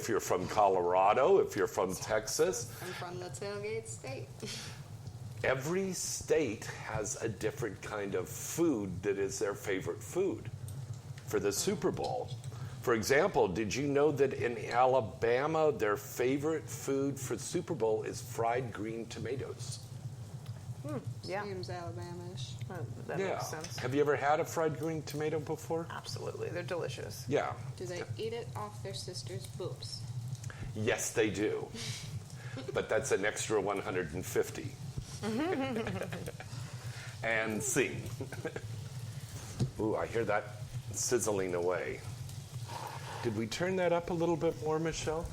if you're from Colorado, if you're from Texas. I'm from the tailgate state. Every state has a different kind of food that is their favorite food for the Super Bowl. For example, did you know that in Alabama, their favorite food for Super Bowl is fried green tomatoes? Yeah. Seems Alabama-ish. That makes sense. Have you ever had a fried green tomato before? Absolutely. They're delicious. Yeah. Do they eat it off their sister's boobs? Yes, they do. But that's an extra 150. And sing. Ooh, I hear that sizzling away. Did we turn that up a little bit more, Michelle?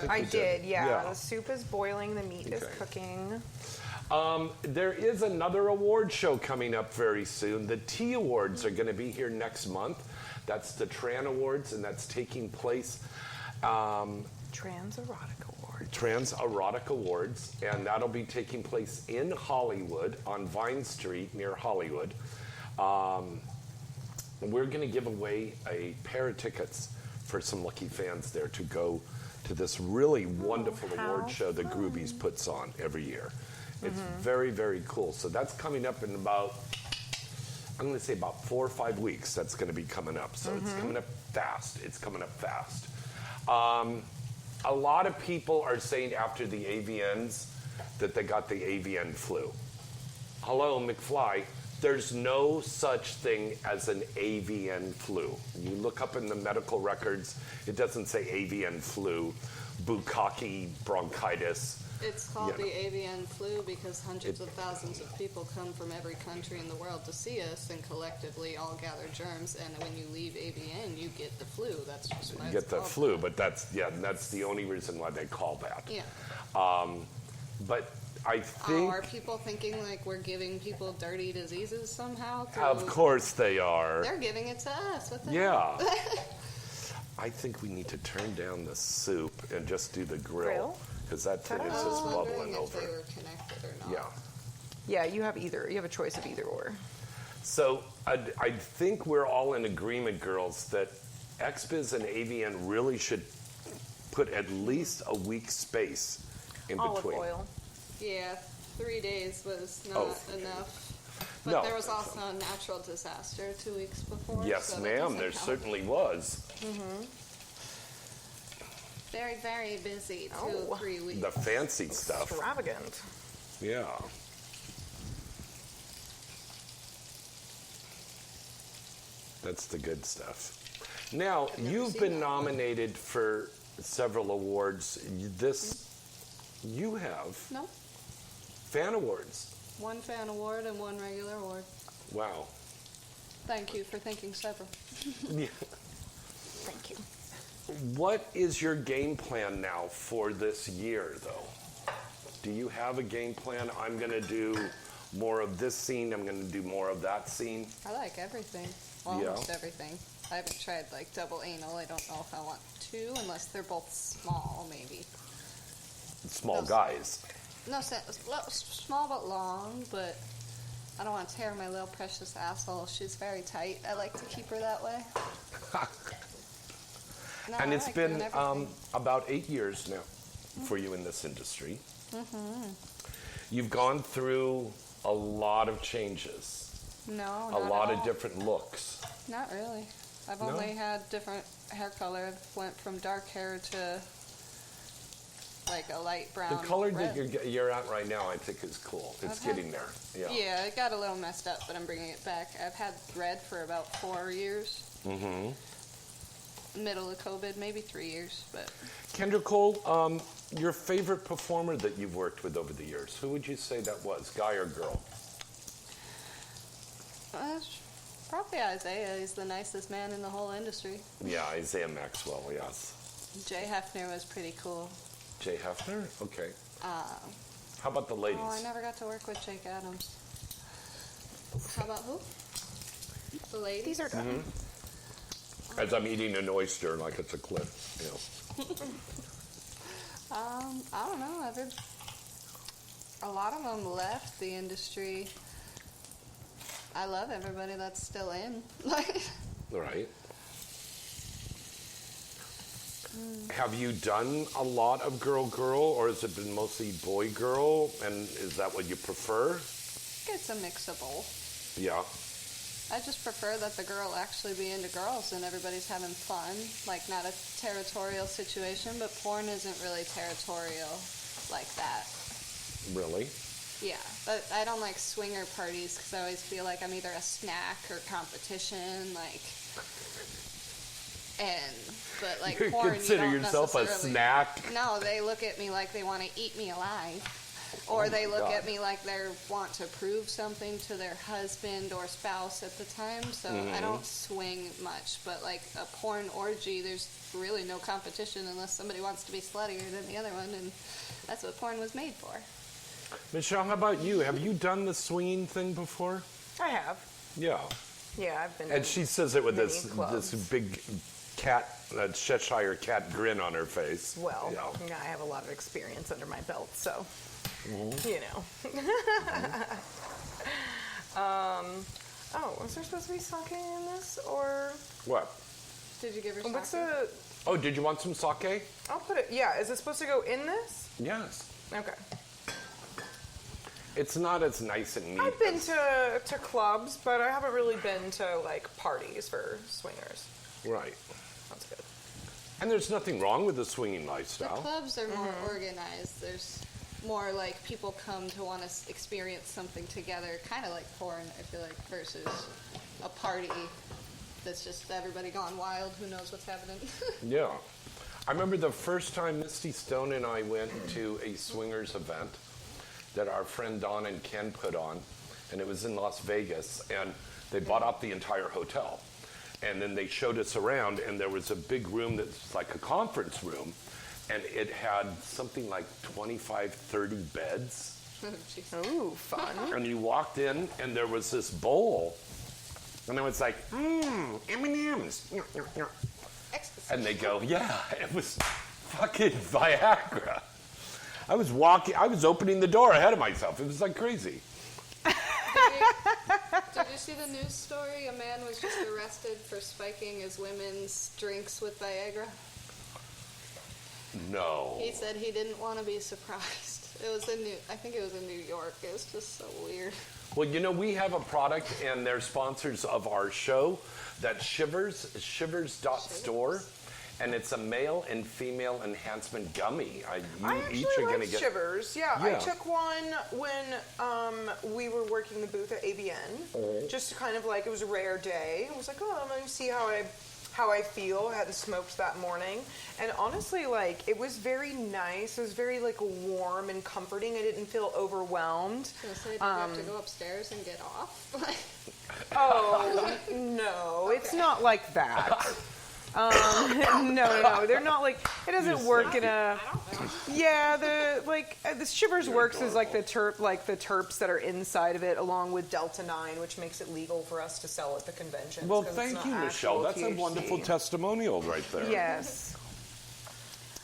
I we did, yeah. The soup is boiling, the meat is cooking. There is another award show coming up very soon. The T Awards are going to be here next month. That's the Tran Awards, and that's taking place. Trans Erotic Award. Trans Erotic Awards, and that'll be taking place in Hollywood on Vine Street near Hollywood. We're going to give away a pair of tickets for some lucky fans there to go to this really wonderful award show that Groovies puts on every year. It's very, very cool. So that's coming up in about, I'm going to say about 4 or 5 weeks. That's going to be coming up. So it's coming up fast. It's coming up fast. A lot of people are saying after the AVNs that they got the AVN flu. Hello, McFly. There's no such thing as an AVN flu. You look up in the medical records, it doesn't say AVN flu, bukkake bronchitis. It's called the avian flu because hundreds of thousands of people come from every country in the world to see us and collectively all gather germs. And when you leave AVN, you get the flu. That's just why you get the flu, but that's the only reason why they call that. Yeah. But I think... are people thinking like we're giving people dirty diseases somehow? Of course they are. They're giving it to us. What the hell? I think we need to turn down the soup and just do the grill. Because that thing is just bubbling over. If they were connected or not. Yeah, you have either. You have a choice of either or. So I think we're all in agreement, girls, that XBiz and AVN really should put at least a week's space in between. Olive oil. Yeah, 3 days was not enough. But there was also a natural disaster 2 weeks before. Yes, so ma'am, there certainly was. Very, very busy, 2 or 3 weeks. The fancy stuff. Extravagant. Yeah. That's the good stuff. Now, you've been nominated for several awards. You have? No. Fan awards. 1 fan award and 1 regular award. Wow. Thank you for thinking several. Yeah. Thank you. What is your game plan now for this year, though? Do you have a game plan? I'm going to do more of this scene. I'm going to do more of that scene. I like everything. Well, almost everything. I haven't tried like double anal. I don't know if I want 2 unless they're both small, maybe. Small guys. No, small but long, but I don't want to tear my little precious asshole. She's very tight. I like to keep her that way. No, and it's been about 8 years now for you in this industry. You've gone through a lot of changes. No, a lot of different looks. Not really. I've only had different hair color. I went from dark hair to like a light brown. The color red. that you're at right now, I think, is cool. It's getting there. Yeah, it got a little messed up, but I'm bringing it back. I've had red for about 4 years. Middle of COVID, maybe 3 years. But Kendra Cole, your favorite performer that you've worked with over the years, who would you say that was, guy or girl? Probably Isaiah. He's the nicest man in the whole industry. Yeah, Isaiah Maxwell, yes. Jay Hefner was pretty cool. Jay Hefner? Okay. How about the ladies? Oh, I never got to work with Jake Adams. How about who? The ladies? These are done. As I'm eating an oyster like it's a cliff, you know. I don't know. A lot of them left the industry. I love everybody that's still in. Right. Have you done a lot of girl-girl, or has it been mostly boy-girl? And is that what you prefer? It's a mix of both. Yeah. I just prefer that the girl actually be into girls and everybody's having fun. Like, not a territorial situation, but porn isn't really territorial like that. Really? Yeah, but I don't like swinger parties because I always feel like I'm either a snack or competition, but like You porn, consider you don't yourself a necessarily- snack? No, they look at me like they want to eat me alive. Or they look at me like they want to prove something to their husband or spouse at the time. So I don't swing much. But like a porn orgy, there's really no competition unless somebody wants to be sluttier than the other one. And that's what porn was made for. Michelle, how about you? Have you done the swinging thing before? I have. Yeah. Yeah, I've been. And she says it with many this clubs. big cat, Cheshire cat grin on her face. Well, Yeah. yeah, I have a lot of experience under my belt, so you know. Oh, was there supposed to be sake in this, or What? Did you give her what's sake? the? Oh, did you want some sake? I'll put it. Yeah, is it supposed to go in this? Yes. Okay. It's not as nice and neat. I've been to clubs, but I haven't really been to like parties for swingers. Right. That's good. And there's nothing wrong with the swinging The lifestyle. clubs are more organized. There's more like people come to want to experience something together, kind of like porn, I feel like, versus a party that's just everybody gone wild. Who knows what's happening? Yeah. I remember the first time Misty Stone and I went to a swingers event that our friend Don and Ken put on, and it was in Las Vegas, and they bought out the entire hotel. And then they showed us around, and there was a big room that's like a conference room, and it had something like 25, 30 beds. Jeez. Ooh, fun. And you walked in, and there was this bowl, and it was like, M&M's. Ecstasy. And they go, yeah, it was fucking Viagra. I was opening the door ahead of myself. It was like crazy. Did you see the news story? A man was just arrested for spiking his women's drinks with Viagra. No. He said he didn't want to be surprised. I think it was in New York. It was just so weird. Well, you know, we have a product, and they're sponsors of our show, that's Shivers.store, and it's a male and female enhancement gummy. I You actually each are like going to get. Shivers. Yeah, Yeah. I took one when we were working the booth at ABN. Just to kind of like, it was a rare day. I was like, oh, I'm going to see how I feel. I had smoked that morning. And honestly, like, it was very nice. It was very, like, warm and comforting. I didn't feel overwhelmed. I was going to say, did you have to go upstairs and get off? Oh, no. It's not like that. No. They're not like, it doesn't work in a... Yeah, the Shivers works is like the terps that are inside of it, along with Delta 9, which makes it legal for us to sell at the conventions. Well, 'cause it's thank not you, Michelle. actual That's a THC. wonderful testimonial right there. Yes.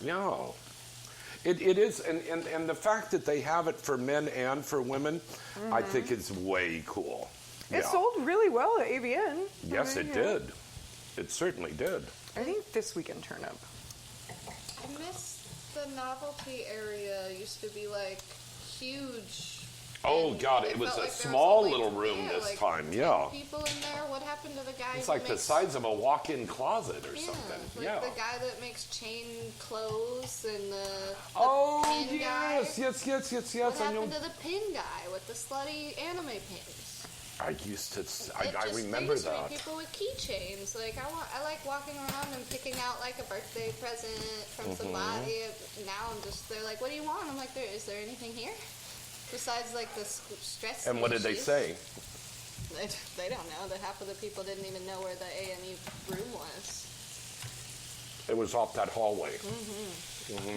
Yeah. It is, and the fact that they have it for men and for women, I think is way cool. It Yeah. sold really well at ABN. Yes, it did. It certainly did. I think this weekend turnip. I miss the novelty area. It used to be like huge. Oh, and God, it was felt a like there small only, little room this like time, 10 yeah. people in there. What happened to the guy It's who like the makes, size of a walk-in closet or yeah, something. like Yeah. the guy that makes chain clothes and the Oh, pin guy. yes. What I know. happened to the pin guy with the slutty anime pins? I used to. I There remember used to be that. people with keychains. Like I like walking around and picking out like a birthday present from somebody. Now they're like, "What do you want?" I'm like, "Is there anything here besides like the stress?" And what did they say? They don't know. That half of the people didn't even know where the A&E room was. It was off that hallway.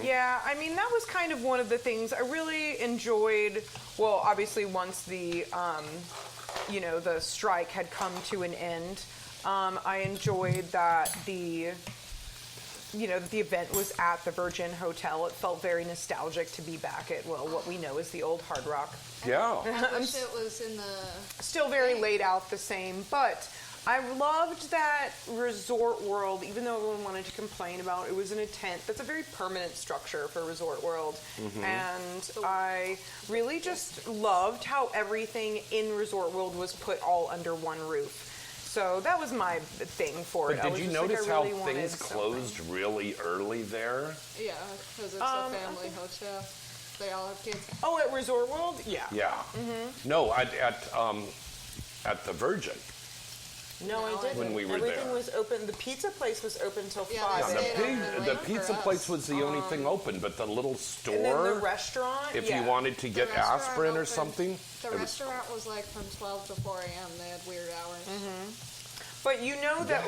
Yeah, I mean, that was kind of one of the things I really enjoyed. Well, obviously, once the, the strike had come to an end, I enjoyed that the event was at the Virgin Hotel. It felt very nostalgic to be back at, what we know is the old Hard Rock. Yeah. I wish it was in the... Still very laid out the same, but I loved that Resort World, even though everyone wanted to complain about it was in a tent. That's a very permanent structure for Resort World. And I really just loved how everything in Resort World was put all under one roof. So that was my thing for it. But did you notice how things something. closed really early there? Yeah, because it's a family hotel. They all have kids. Oh, at Resort World? Yeah. Yeah. No, at the Virgin. No, I didn't. When we were Everything there. was open. The pizza place was open till Yeah, 5 they Yeah, stayed a.m. open the late pizza for place us. was the only thing open, but the little store, And then the restaurant. if yeah. you wanted to get restaurant aspirin or opened- something, The it was- restaurant was like from 12 to 4 a.m. They had weird hours. But you know that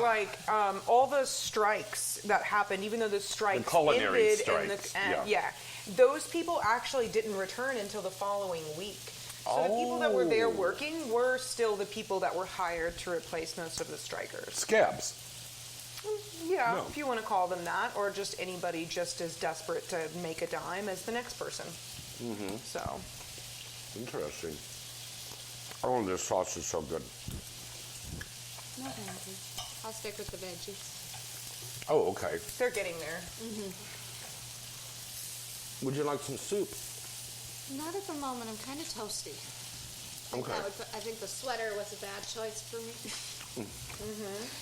all the strikes that happened, even though the strikes culinary ended, strikes, yeah, those people actually didn't return until the following week. So the people that were there working were still the people that were hired to replace most of the strikers. scabs. Yeah, No. if you want to call them that, or just anybody just as desperate to make a dime as the next person. So Interesting. Oh, this sauce is so good. No, thank you. I'll stick with the veggies. Oh, okay. they're getting there. Would you like some soup? Not at the moment. I'm kind of toasty. Okay. I think the sweater was a bad choice for me.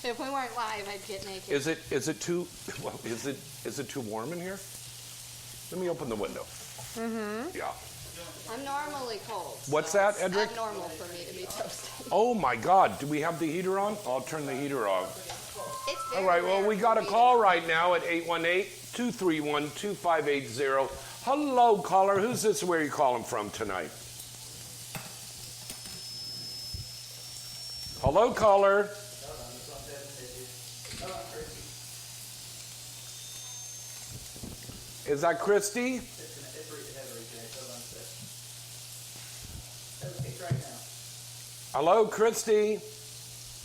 If we weren't live, I'd get naked. Is it too well? Is it too warm in here? Let me open the window. Yeah. I'm normally cold. What's so that, it's Edric? abnormal for me to be toasty. Oh my God! Do we have the heater on? I'll turn the heater off. It's All very right. Well, rare we for got a me to call be- right now at 818-231-2580. Hello, caller. Who's this? Where are you calling from tonight? Hello, caller. Is that Christy? Hello, Christy.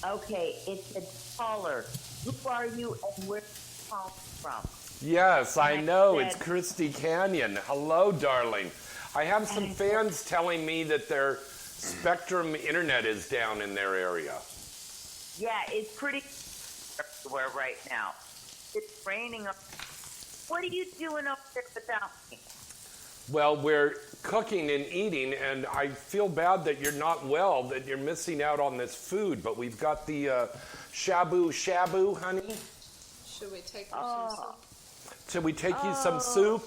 Okay, it's a caller. Who are you and where are you calling from? Yes, I know. It's said- Christy Canyon. Hello, darling. I have some fans telling me that their Spectrum internet is down in their area. Yeah, it's pretty everywhere right now. It's raining. What are you doing up there without me? Well, we're cooking and eating, and I feel bad that you're not well, that you're missing out on this food, but we've got the shabu, honey. Should we take some soup? Should we take you some soup?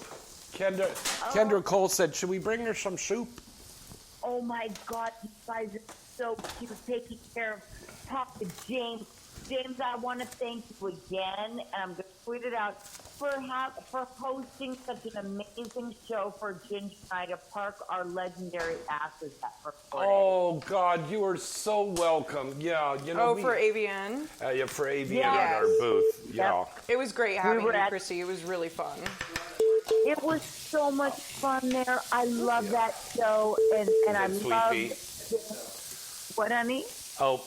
Kendra Cole said, should we bring her some soup? Oh my God, you guys are so cute taking care of Papa James. James, I want to thank you again, and I'm going to tweet it out, for hosting such an amazing show for Ginger and I to park our legendary asses at for 4 days. Oh, God, you are so welcome. Yeah, you know. For AVN. Yeah, for AVN Yes. at our booth. Yeah. It was great having were you, at- Christy. It was really fun. It was so much fun there. I love that show, and I Sweet love pea? what, honey? Oh,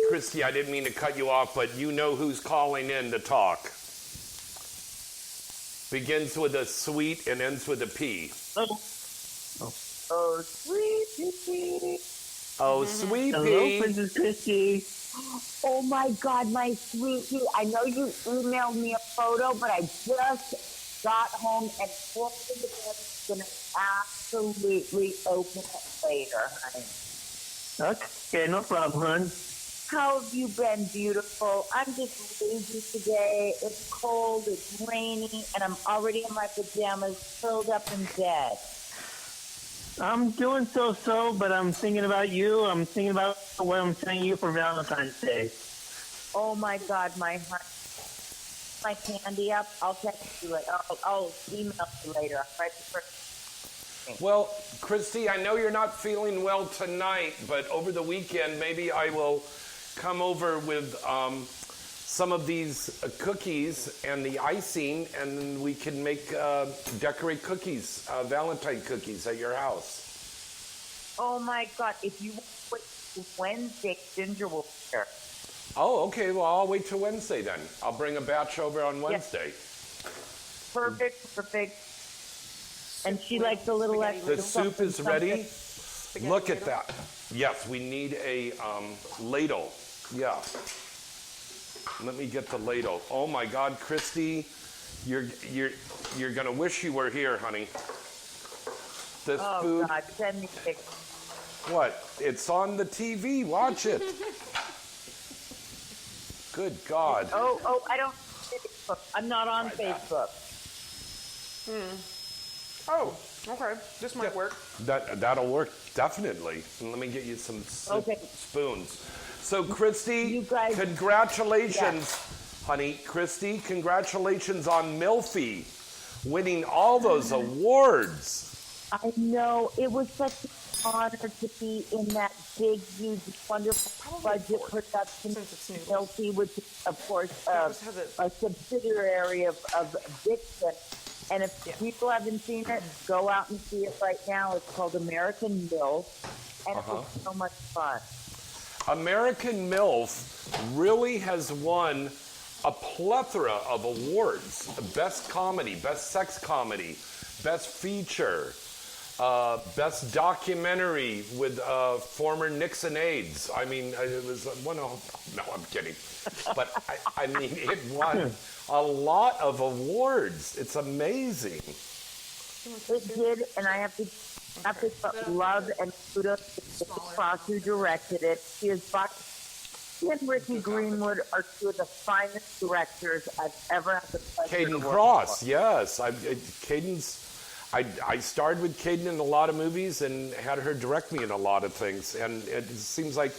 Christy, I didn't mean to cut you off, but you know who's calling in to talk. Begins with a sweet and ends with a P. Oh, sweet pea. Oh, sweet Hello, pea. Princess Christy. Oh my God, my sweetie! I know you emailed me a photo, but I just got home and pulled it together. I'm gonna absolutely open it later, honey. Okay, no problem, hon. How have you been, beautiful? I'm just lazy today. It's cold, it's rainy, and I'm already in my pajamas, curled up in bed. I'm doing so, but I'm thinking about you. I'm thinking about what I'm sending you for Valentine's Day. Oh my God, my heart. My candy up. I'll text you later. I'll email you later. I'm ready for. Well, Christy, I know you're not feeling well tonight, but over the weekend, maybe I will come over with some of these cookies and the icing, and we can make decorate cookies, Valentine cookies at your house. Oh my God! If you wait till Wednesday, Ginger will be here. Oh, okay. Well, I'll wait till Wednesday then. I'll bring a batch over on Wednesday. Perfect. And she likes a little Spaghetti extra. The soup is something. ready. Look at that. Yes, we need a ladle. Yeah. Let me get the ladle. Oh my God, Christy, you're gonna wish you were here, honey. This Oh, food. God, send me pictures. What? It's on the TV. Watch it. Good God. Oh, I don't Facebook. I'm not on Facebook. Oh, okay. This might work. That'll work, definitely. And let me get you some Okay. spoons. So, Christy, You guys- congratulations, honey. Christy, congratulations on Milfy winning all those awards. I know. It was such an honor to be in that big, huge, wonderful budget production. Since it's new. Milty, which is, of course, Just have it- a subsidiary of Vixen. And if people haven't seen it, go out and see it right now. It's called American MILF, and it was so much fun. American MILF really has won a plethora of awards. Best comedy, best sex comedy, best feature, best documentary with former Nixon aides. I mean, it was one of, no, I'm kidding. But I mean, it won a lot of awards. It's amazing. It did, and I have to put love and kudos to Cross who directed it. He and Ricky Greenwood are two of the finest directors I've ever had the pleasure to Caden work Cross, for. yes. I starred with Caden in a lot of movies and had her direct me in a lot of things. And it seems like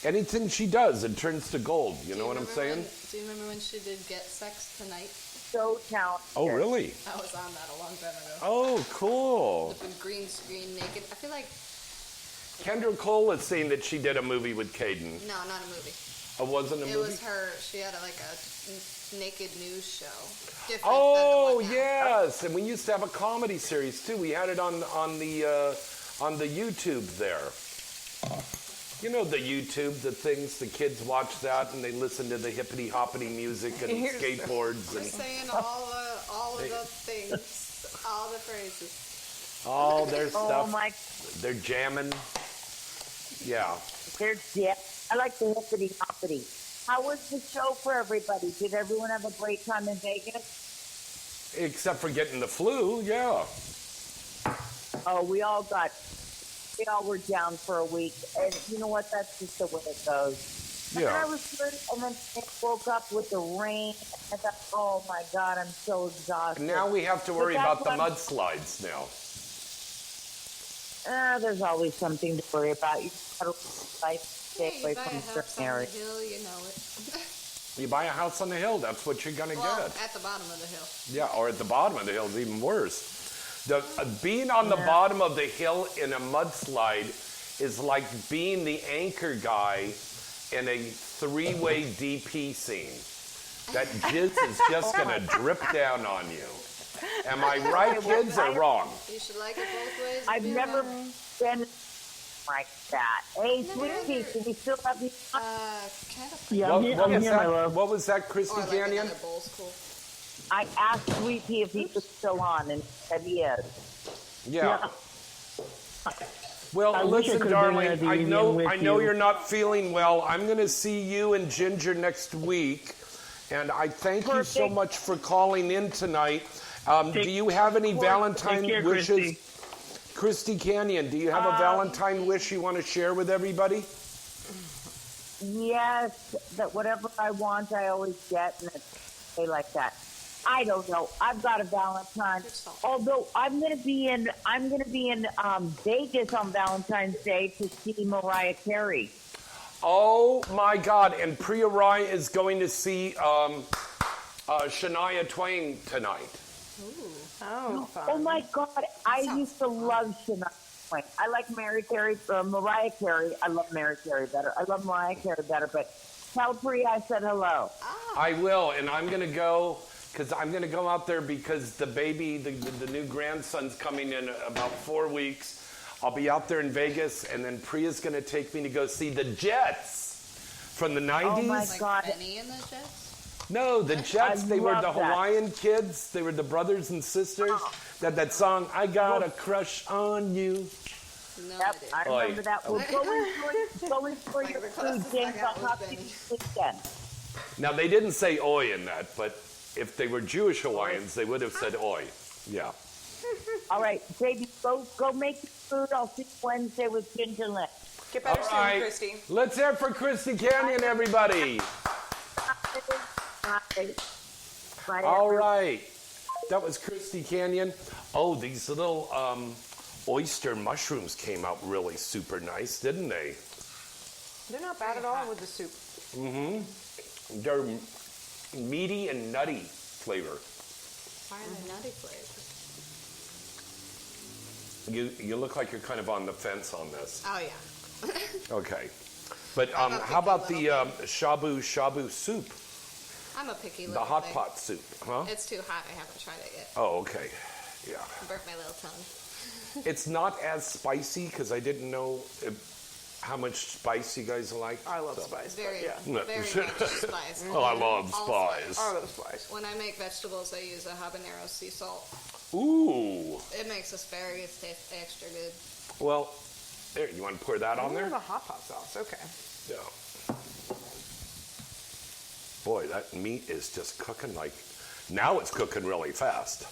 anything she does, it turns to gold. You know what I'm saying? Do you remember when she did Get Sex Tonight? So talented. Oh, really? I was on that a long time ago. Oh, cool. With green screen, naked. I feel like, Kendra Cole is saying that she did a movie with Caden. no, not a movie. It wasn't a It movie? was her, she had like a naked news show. Different Oh, than the one now. yes. And we used to have a comedy series, too. We had it on the YouTube there. You know the YouTube, the things, the kids watch that and they listen to the hippity-hoppity music and skateboards We're and saying all of the things, all the phrases. all their Oh stuff. my, They're jamming. Yeah. they're dead. I like the hippity hoppity. How was the show for everybody? Did everyone have a great time in Vegas? Except for getting the flu, yeah. Oh, we all were down for a week, and you know what? That's just the way it goes. And then Yeah. I was good, and then I woke up with the rain, and I thought, oh my God, I'm so exhausted. Now we have to worry But about the that's mudslides now. There's always something to worry about. You just gotta stay Hey, away you buy from a house certain on the areas. hill, you know it. You buy a house on the hill, that's what you're going to Well, get. at the bottom of the hill. Yeah, or at the bottom of the hill is even worse. Being on the bottom of the hill in a mudslide is like being the anchor guy in a three-way DP scene. That jizz is just going to drip down on you. Am I right, kids, or wrong? You should like it both ways. I've Be never wrong. been like that. Hey, Sweet Pea, can we still have you? Kind of. Yeah, What, I'm here, what I'm was here, my that? love. What was that, Christy Or like Canyon? another bowl's cool. I asked Sweet Pea if he was still on, and he said he is. Yeah. Well, I wish I listen, could've been darling. at the I reunion with know you. you're not feeling well. I'm going to see you and Ginger next week, and I thank you so Perfect. much for calling in tonight. Do you have any Valentine Take care, wishes? Christy. Christy Canyon, do you have a Valentine wish you want to share with everybody? Yes, that whatever I want, I always get, and it's like that. I don't know. I've got a Valentine. Although I'm gonna be in Vegas on Valentine's Day to see Mariah Carey. Oh my God! And Priya Rai is going to see Shania Twain tonight. Oh, fun. Oh my God! I used to love Shania Twain. I like Mariah Carey. I love Mariah Carey better. I love Mariah Carey better. But tell Priya I said hello. I will, and I'm going to go because I'm going to go out there because the baby, the new grandson's coming in about 4 weeks. I'll be out there in Vegas, and then Priya's going to take me to go see the Jets from the 90s. Oh my Like God! Benny and the Jets. No, the Jets, they were love the that. Hawaiian kids. They were the brothers and sisters. That song, I Got a Crush on You. No Yep, idea. I remember that. Well, go enjoy your food, James. I'll talk to you again. Now, they didn't say oi in that, but if they were Jewish Hawaiians, they would have said oi. Yeah. All right, baby, go make your food. I'll see you Wednesday with Ginger Lynn. Get better All soon, right. Christy. Let's hear it for Christy Canyon, everybody. Bye. All right. That was Christy Canyon. Oh, these little oyster mushrooms came out really super nice, didn't they? They're not bad at all with the soup. They're meaty and nutty flavor. Why are they nutty flavors? You look like you're kind of on the fence on this. Oh, yeah. Okay. But I'm a how about picky the shabu soup? I'm a picky The little hot thing. pot soup, huh? It's too hot. I haven't tried it yet. Oh, okay. Yeah. Burnt my little tongue. It's not as spicy because I didn't know how much spice you guys like. I love so. spice. Very, Yeah. very much spice. Oh, I love All spice. I love spice. When I make vegetables, I use a habanero sea salt. Ooh. It makes asparagus taste extra good. Well, there. You want to pour that on Oh, there? the hot pot sauce. Okay. Yeah. Boy, that meat is just cooking like. Now it's cooking really fast.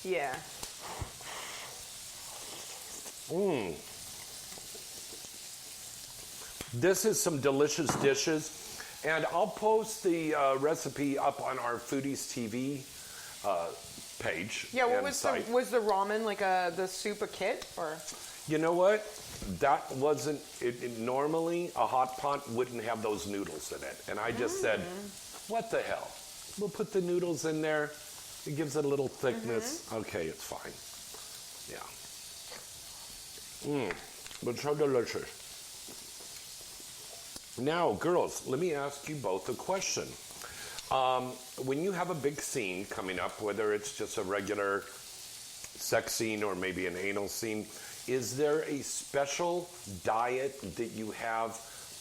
Yeah. This is some delicious dishes, and I'll post the recipe up on our Foodies TV page. Yeah. What and was site. the ramen like the soup a kit or? You know what? That wasn't. Normally, a hot pot wouldn't have those noodles in it, and I just said, "What the hell? We'll put the noodles in there. It gives it a little thickness. Okay, it's fine." Yeah. But so delicious. Now, girls, let me ask you both a question. When you have a big scene coming up, whether it's just a regular sex scene or maybe an anal scene, is there a special diet that you have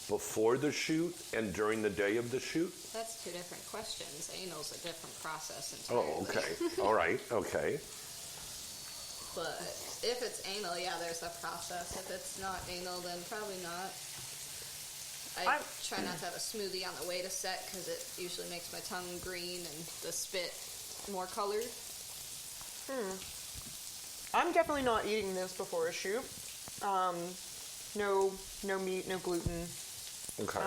before the shoot and during the day of the shoot? That's two different questions. Anal's a different process entirely. Oh, okay. All right. Okay. But if it's anal, yeah, there's a process. If it's not anal, then probably not. I try not to have a smoothie on the way to set because it usually makes my tongue green and the spit more colored. I'm definitely not eating this before a shoot. No meat, no gluten. Okay.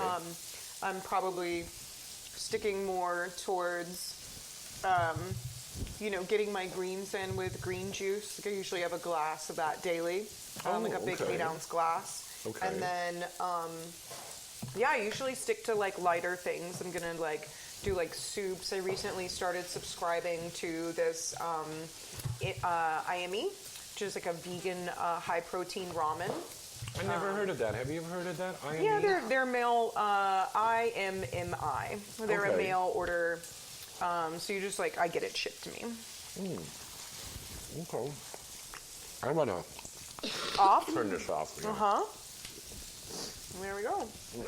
I'm probably sticking more towards, getting my greens in with green juice. Like I usually have a glass of that daily, like a big okay. 8-ounce glass. Okay. And then, I usually stick to like lighter things. I'm gonna like do like soups. I recently started subscribing to this IME, which is like a vegan high protein ramen. I never heard of that. Have you ever heard of that? IME? Yeah, they're mail IMMI. They're a Okay. mail order. So you just like I get it shipped to me. Okay. I'm gonna Off. turn this off. Yeah. There we go. Yeah.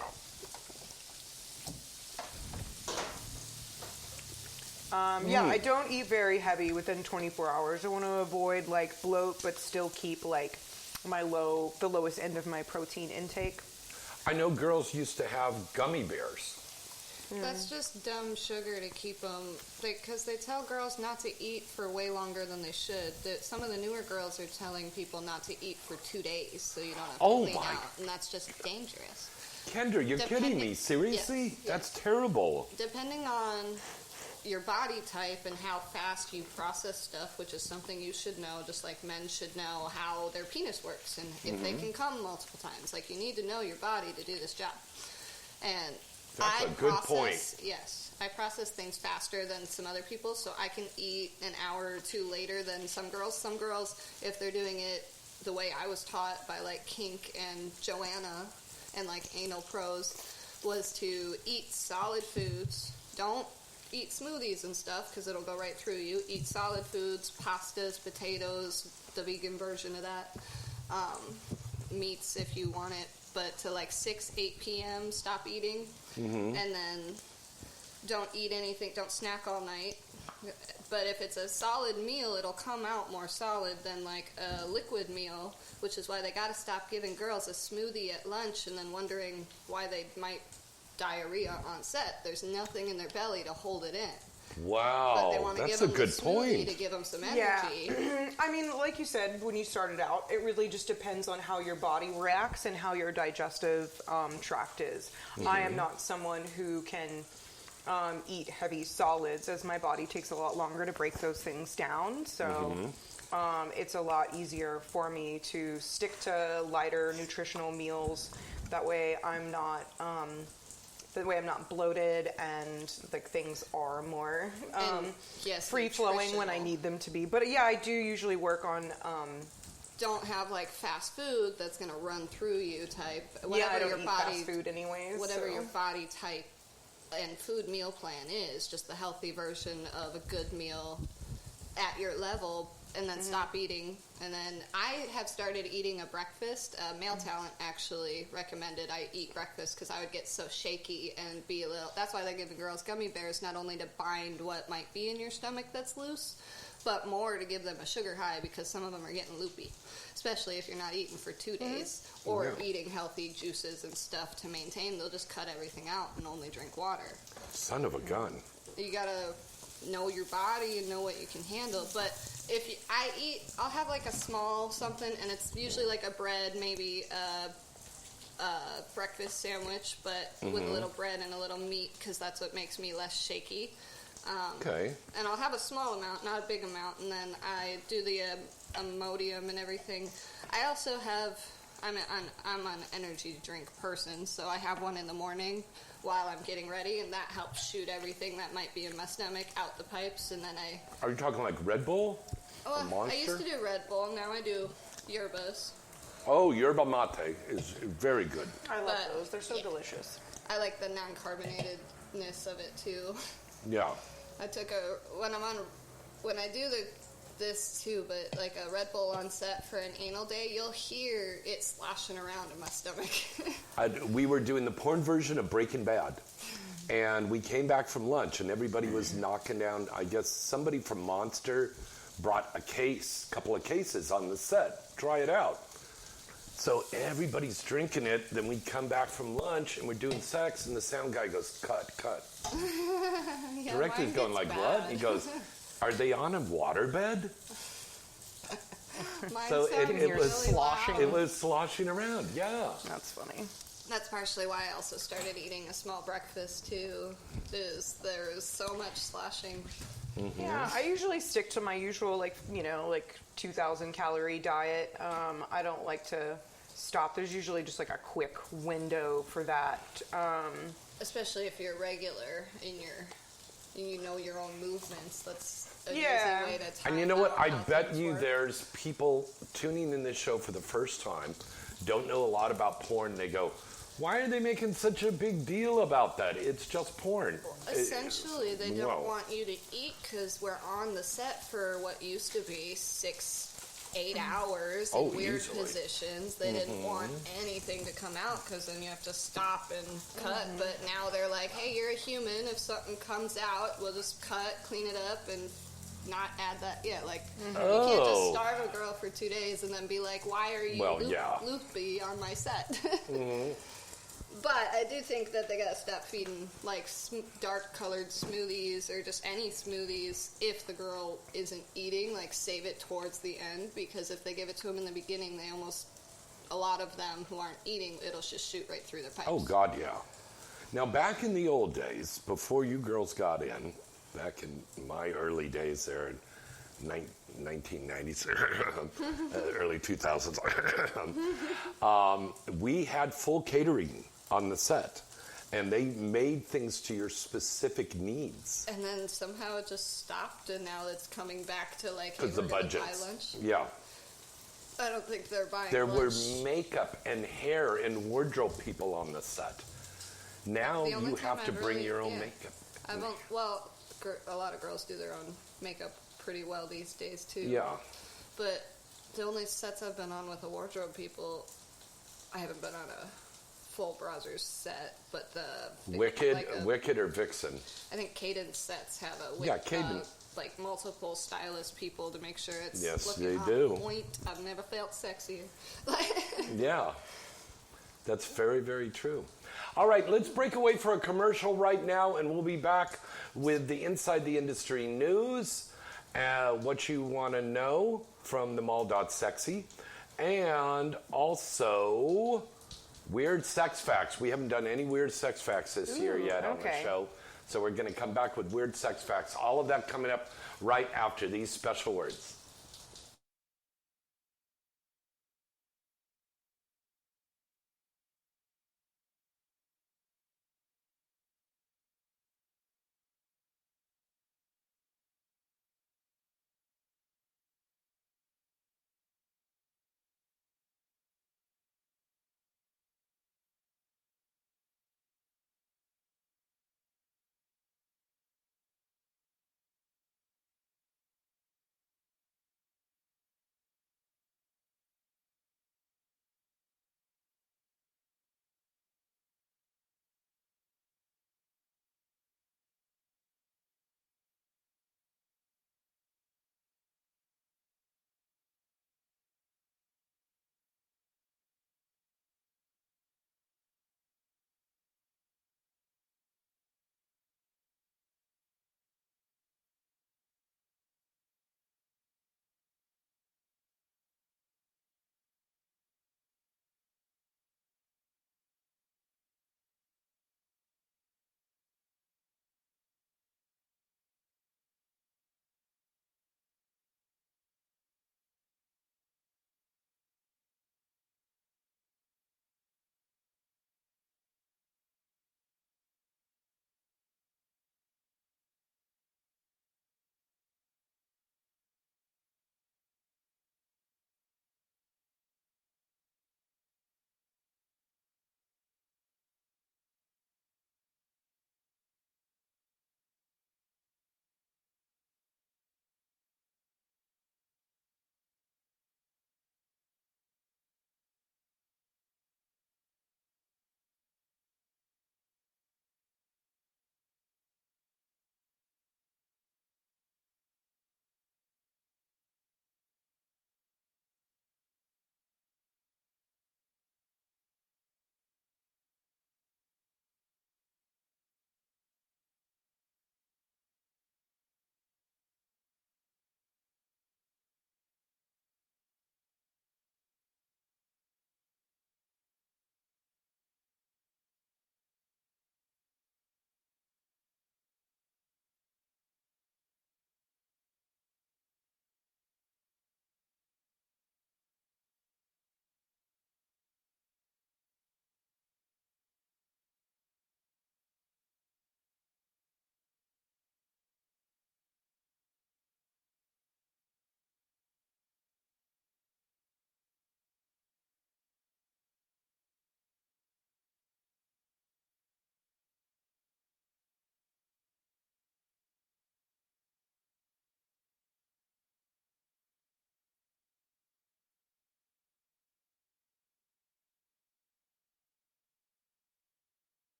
I don't eat very heavy within 24 hours. I want to avoid like bloat, but still keep like the lowest end of my protein intake. I know girls used to have gummy bears. That's just dumb sugar to keep them, because they tell girls not to eat for way longer than they should. Some of the newer girls are telling people not to eat for 2 days so you don't have to Oh clean my- out, and that's just dangerous. Kendra, you're kidding me. Depending- Seriously? Yes, yes. That's terrible. Depending on your body type and how fast you process stuff, which is something you should know, just like men should know how their penis works and if they can come multiple times. Like, you need to know your body to do this job. And That's a good point. Yes, I process things faster than some other people, so I can eat an hour or two later than some girls. Some girls, if they're doing it the way I was taught by like Kink and Joanna and like anal pros, was to eat solid foods. Don't eat smoothies and stuff because it'll go right through you. Eat solid foods, pastas, potatoes, the vegan version of that, meats if you want it, but to like 6-8 p.m. stop eating, and then don't eat anything, don't snack all night, But if it's a solid meal, it'll come out more solid than like a liquid meal, which is why they got to stop giving girls a smoothie at lunch and then wondering why they might diarrhea on set. There's nothing in their belly to hold it in. But they Wow, want to that's give a them good the smoothie point. to give them some Yeah. energy. I mean, like you said, when you started out, it really just depends on how your body reacts and how your digestive tract is. I am not someone who can eat heavy solids, as my body takes a lot longer to break those things down. So it's a lot easier for me to stick to lighter nutritional meals. That way I'm not bloated and like things are more And, yes, free flowing when I nutritional. need them to be. But yeah, I do usually work on Don't have like fast food that's going to run through you type. yeah, I don't your eat body, fast food anyways. whatever so. your body type and food meal plan is, just the healthy version of a good meal at your level, and then stop eating. And then I have started eating a breakfast. Male Talent actually recommended I eat breakfast because I would get so shaky and be a little. That's why they're giving girls gummy bears, not only to bind what might be in your stomach that's loose, but more to give them a sugar high because some of them are getting loopy, especially if you're not eating for 2 days or eating healthy juices and stuff to maintain. They'll just cut everything out and only drink water. Son of a gun. You gotta know your body and know what you can handle. But if I'll have like a small something, and it's usually like a bread, maybe a breakfast sandwich, but with a little bread and a little meat, because that's what makes me less shaky. Okay. And I'll have a small amount, not a big amount, and then I do the Imodium and everything. I also have, I'm an energy drink person, so I have one in the morning while I'm getting ready, and that helps shoot everything that might be in my stomach out the pipes, and then Are you talking like Red Bull? Or I Monster? used to do Red Bull, now I do yerbas. Oh, yerba mate is very good. I love But- those. They're so delicious. I like the non-carbonatedness of it too. Yeah. I took when I do this too, but like a Red Bull on set for an anal day, you'll hear it sloshing around in my stomach. We were doing the porn version of Breaking Bad, and we came back from lunch, and everybody was knocking down. I guess somebody from Monster brought a couple of cases on the set. Try it out. So everybody's drinking it. Then we come back from lunch, and we're doing sex, and the sound guy goes, "Cut, cut." Yeah, Director's mine going gets like, "What?" bad. He goes, "Are they on a waterbed?" Mine So sounds it was really sloshing. loud. It was sloshing around. Yeah. That's funny. That's partially why I also started eating a small breakfast too. Is there is so much sloshing. Yeah, I usually stick to my usual, like 2,000 calorie diet. I don't like to stop. There's usually just like a quick window for that. Especially if you're regular and you know your own movements. That's an Yeah. easy way to time And you know what? out I how bet things you work. there's people tuning in this show for the first time, don't know a lot about porn. They go, "Why are they making such a big deal about that? It's just porn." Essentially, they don't Whoa. want you to eat because we're on the set for what used to be 6-8 hours in Oh, weird easily. positions. They didn't want anything to come out because then you have to stop and cut. But now they're like, hey, you're a human. If something comes out, we'll just cut, clean it up, and not add that. Yeah, like you can't just Oh. starve a girl for 2 days and then be like, why are you Well, yeah. loopy on my set? But I do think that they gotta stop feeding like dark colored smoothies or just any smoothies if the girl isn't eating. Like save it towards the end, because if they give it to them in the beginning, a lot of them who aren't eating, it'll just shoot right through their pipes. Oh, God, yeah. Now, back in the old days, before you girls got in, back in my early days there in 1990s, early 2000s, we had full catering on the set, and they made things to your specific needs. And then somehow it just stopped, and now it's coming back to like, hey, Because the we're gonna buy budgets. lunch. Yeah. I don't think they're buying There lunch. were makeup and hair and wardrobe people on the set. Now The only you time have to I've bring really- your own yeah. makeup. A lot of girls do their own makeup pretty well these days too. Yeah. But the only sets I've been on with the wardrobe people, I haven't been on a full Brazzers set, but Wicked, like Wicked or Vixen. I think Cadence sets have a Yeah, Cadence. like multiple stylist people to make sure it's Yes, looking they on do. point. I've never felt sexier. Yeah, that's very, very true. All right, let's break away for a commercial right now, and we'll be back with the Inside the Industry news, what you want to know from the mall.sexy, and also weird sex facts. We haven't done any weird sex facts this year yet on the show, so we're going to come back with weird sex facts. All of that coming up right after these special words.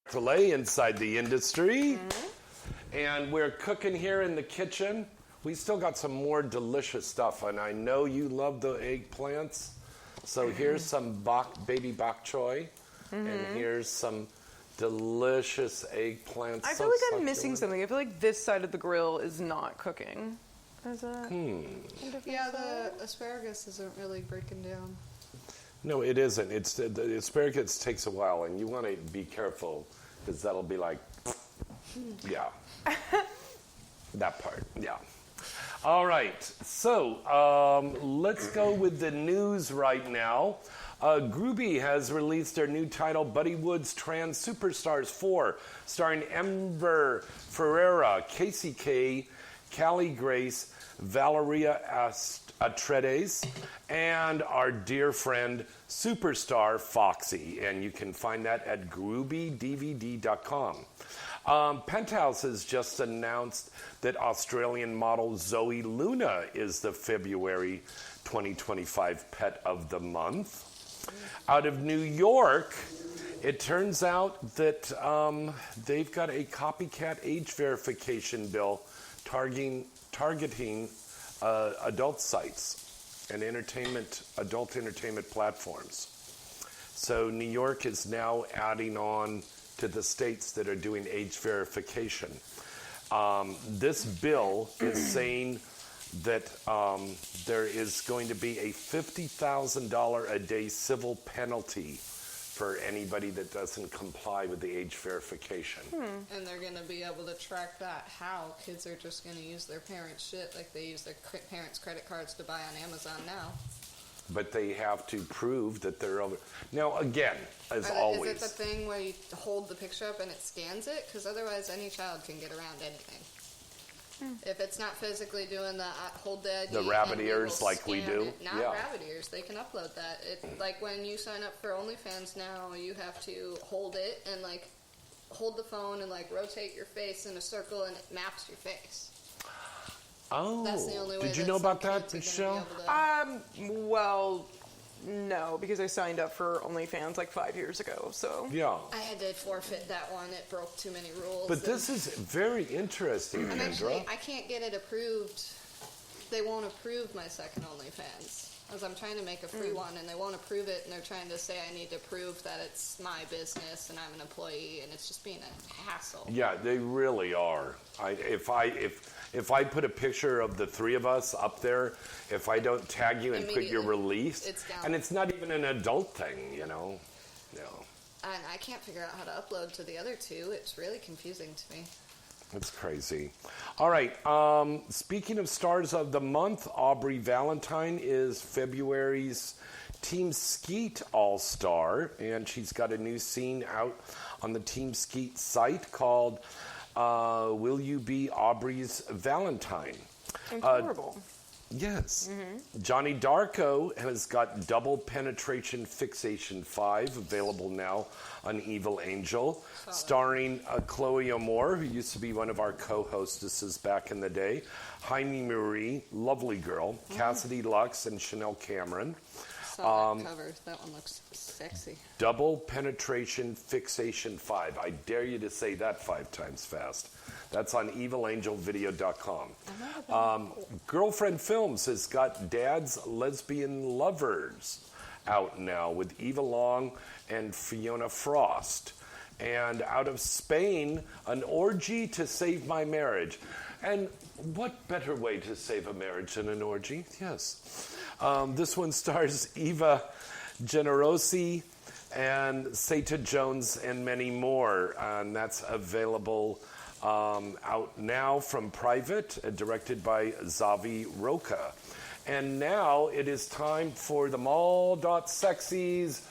Filet Inside the Industry. And we're cooking here in the kitchen. We still got some more delicious stuff, and I know you love the eggplants. So here's some baby bok choy, and here's some delicious eggplants. I feel like I'm missing something. I feel like this side of the grill is not cooking. Is that? Yeah, the asparagus isn't really breaking down. No, it isn't. It's the asparagus takes a while, and you want to be careful because that'll be like, yeah, that part, yeah. All right, so let's go with the news right now. Groovy has released their new title, Buddy Woods Trans Superstars 4, starring Ember Ferreira, Casey K, Callie Grace, Valeria Atreides, and our dear friend Superstar Foxy. And you can find that at groovydvd.com. Penthouse has just announced that Australian model Zoe Luna is the February 2025 Pet of the Month. Out of New York, it turns out that they've got a copycat age verification bill targeting adult sites and adult entertainment platforms. So New York is now adding on to the states that are doing age verification. This bill is saying that there is going to be a $50,000 a day civil penalty for anybody that doesn't comply with the age verification. And they're going to be able to track that. How? Kids are just going to use their parents' shit like they use their parents' credit cards to buy on Amazon now. But they have to prove that they're over. Now, again, as always. Is it the thing where you hold the picture up and it scans it? Because otherwise any child can get around anything. If it's not physically doing the hold the ID, The rabbit ears like we do? Not rabbit ears. They can upload that. Like when you sign up for OnlyFans now, you have to hold it and like hold the phone and like rotate your face in a circle and it maps your face. Oh, That's the only way. did you know about that, Michelle? Well, no, because I signed up for OnlyFans like 5 years ago, so. Yeah. I had to forfeit that one. It broke too many rules. But this is very interesting, I'm actually, Kendra. I can't get it approved. They won't approve my second OnlyFans. As I'm trying to make a free one, and they won't approve it, and they're trying to say I need to prove that it's my business and I'm an employee, and it's just being a hassle. Yeah, they really are. If I put a picture of the three of us up there, if I don't tag you and put your release, it's down. and it's not even an adult thing, you know. No. And I can't figure out how to upload to the other two. It's really confusing to me. It's crazy. All right. Speaking of stars of the month, Aubrey Valentine is February's Team Skeet All-Star, and she's got a new scene out on the Team Skeet site called Will You Be Aubrey's Valentine? Incredible. Yes. Johnny Darko has got Double Penetration Fixation 5 available now on Evil Angel, starring Chloe O'Moore, who used to be one of our co-hostesses back in the day, Jaime Marie, lovely girl, Cassidy Lux, and Chanel Cameron. Saw that cover. That one looks sexy. Double Penetration Fixation 5. I dare you to say that 5 times fast. That's on evilangelvideo.com. Girlfriend Films has got Dad's Lesbian Lovers out now with Eva Long and Fiona Frost. And out of Spain, An Orgy to Save My Marriage. And what better way to save a marriage than an orgy? Yes. This one stars Eva Generosi and Seta Jones and many more. And that's available out now from Private, directed by Zavi Roca. And now it is time for the Mall.Sexy's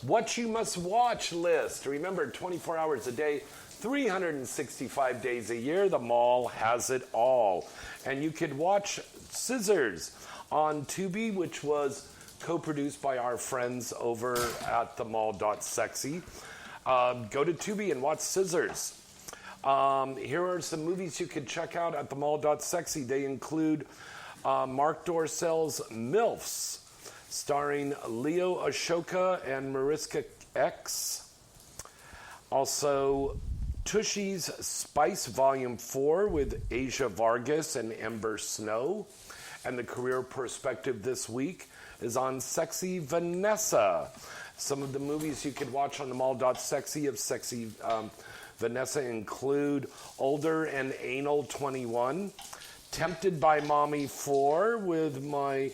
What You Must Watch list. Remember, 24 hours a day, 365 days a year, the Mall has it all. And you could watch Scissors on Tubi, which was co-produced by our friends over at the Mall.Sexy. Go to Tubi and watch Scissors. Here are some movies you can check out at the Mall.Sexy. They include Mark Dorcell's MILFs, starring Leo Ashoka and Mariska X. Also, Tushy's Spice Volume 4 with Asia Vargas and Ember Snow. And the career perspective this week is on Sexy Vanessa. Some of the movies you could watch on the Mall.Sexy of Sexy Vanessa include Older and Anal 21, Tempted by Mommy 4 with my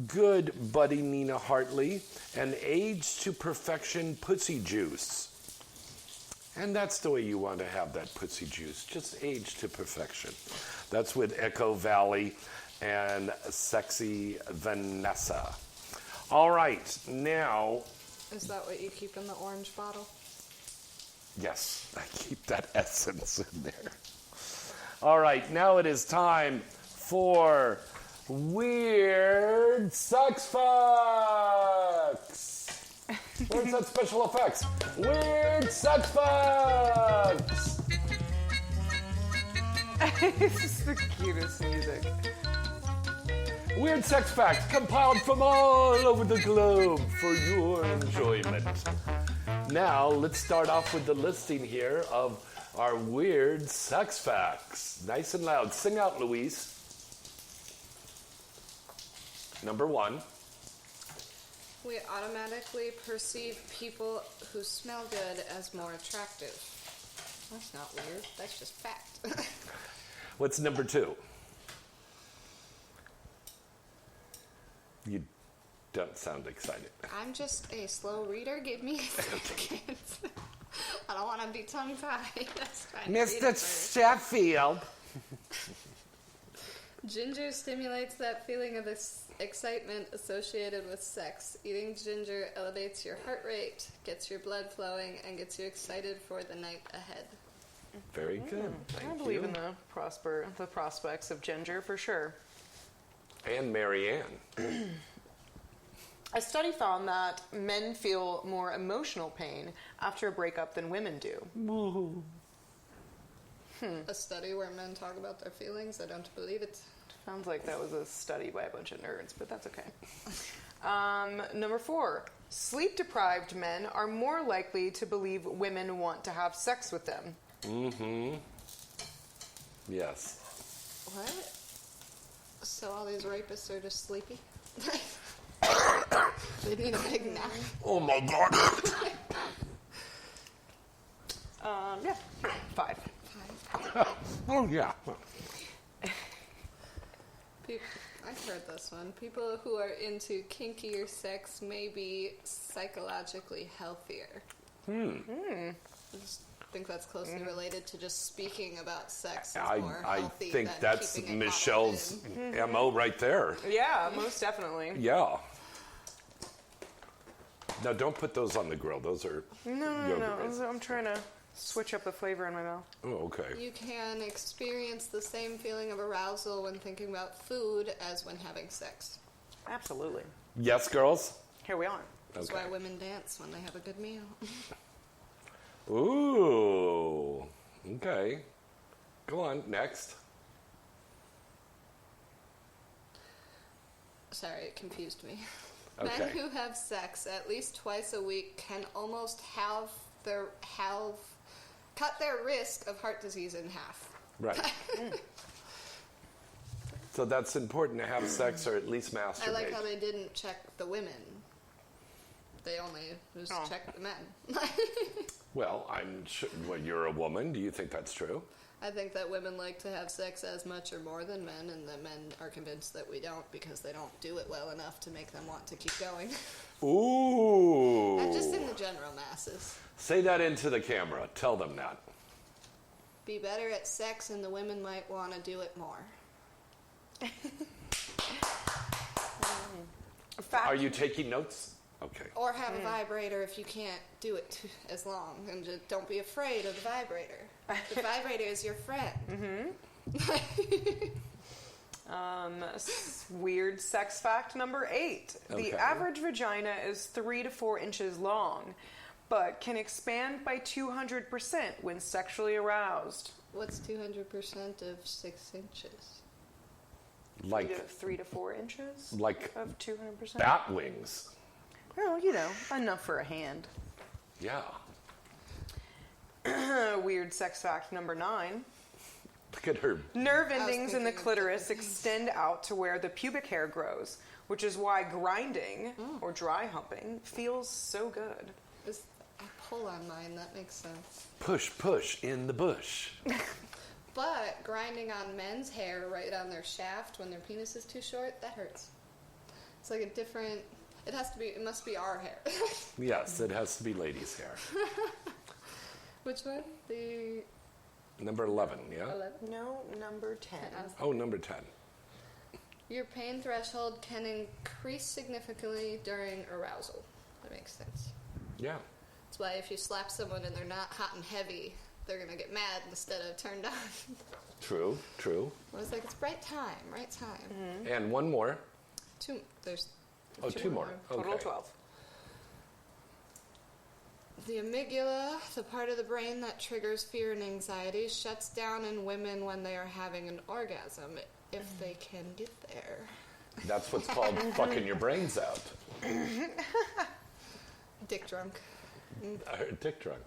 good buddy Nina Hartley, and Age to Perfection Pussy Juice. And that's the way you want to have that pussy juice, just age to perfection. That's with Echo Valley and Sexy Vanessa. All right, now, Is that what you keep in the orange bottle? yes, I keep that essence in there. All right, now it is time for Weird Sex Facts. Where's that special effects? Weird Sex Facts. This is the cutest music. Weird sex facts compiled from all over the globe for your enjoyment. Now, let's start off with the listing here of our weird sex facts. Nice and loud. Sing out, Louise. Number 1. We automatically perceive people who smell good as more attractive. That's not weird. That's just fact. What's number 2? You don't sound excited. I'm just a slow reader. Give me a second. I don't want to be tongue-tied. That's trying to read it first. Sheffield. Ginger stimulates that feeling of excitement associated with sex. Eating ginger elevates your heart rate, gets your blood flowing, and gets you excited for the night ahead. Very good. I Thank believe you. in the prospects of ginger for sure. And Marianne. A study found that men feel more emotional pain after a breakup than women do. A study where men talk about their feelings. I don't believe it. Sounds like that was a study by a bunch of nerds, but that's okay. Number 4. Sleep-deprived men are more likely to believe women want to have sex with them. Mm-hmm. Yes. What? So all these rapists are just sleepy? They need a big nap. Oh my God. Yeah, 5. Oh yeah. I've heard this one. People who are into kinkier sex may be psychologically healthier. I just think that's closely related to just speaking about sex. Is more I healthy think than that's keeping it Michelle's bottled in. MO right there. Yeah, most definitely. Yeah. Now don't put those on the grill. Those are No. yogurt raisins. I'm trying to switch up the flavor in my mouth. Oh, okay. You can experience the same feeling of arousal when thinking about food as when having sex. Absolutely. Yes, girls? Here we are. That's Okay. why women dance when they have a good meal. Ooh. Okay. Go on, next. Sorry, it confused me. Okay. Men who have sex at least twice a week can almost cut their risk of heart disease in half. Right. So that's important to have sex or at least masturbate. I like how they didn't check the women. They only just checked the men. Well, I'm sure. Well, you're a woman. Do you think that's true? I think that women like to have sex as much or more than men, and that men are convinced that we don't because they don't do it well enough to make them want to keep going. Ooh. And just in the general masses. Say that into the camera. Tell them that. Be better at sex, and the women might want to do it more. Are you taking notes? Okay. Or have a vibrator if you can't do it as long. And just don't be afraid of the vibrator. The vibrator is your friend. Weird sex fact number 8. Okay. The average vagina is 3 to 4 inches long, but can expand by 200% when sexually aroused. What's 200% of 6 inches? Like 3 to 4 inches like of 200%. bat wings. Well, you know, enough for a hand. Yeah. Weird sex fact number 9. Look at her. Nerve endings in the thinking of clitoris different things. extend out to where the pubic hair grows, which is why grinding or dry humping feels so good. I pull on mine, that makes sense. Push, push in the bush. But grinding on men's hair right on their shaft when their penis is too short, that hurts. It's like a different, it must be our hair. Yes, it has to be ladies' hair. Which one? The Number 11, yeah? 11? No, number 10. Oh, number 10. Your pain threshold can increase significantly during arousal. That makes sense. Yeah. That's why if you slap someone and they're not hot and heavy, they're going to get mad instead of turned on. True. I was like, it's right time. Mm-hmm. And one more. There's two more. Total Okay. 12. The amygdala, the part of the brain that triggers fear and anxiety, shuts down in women when they are having an orgasm, if they can get there. That's what's called fucking your brains out. Dick drunk. Dick drunk.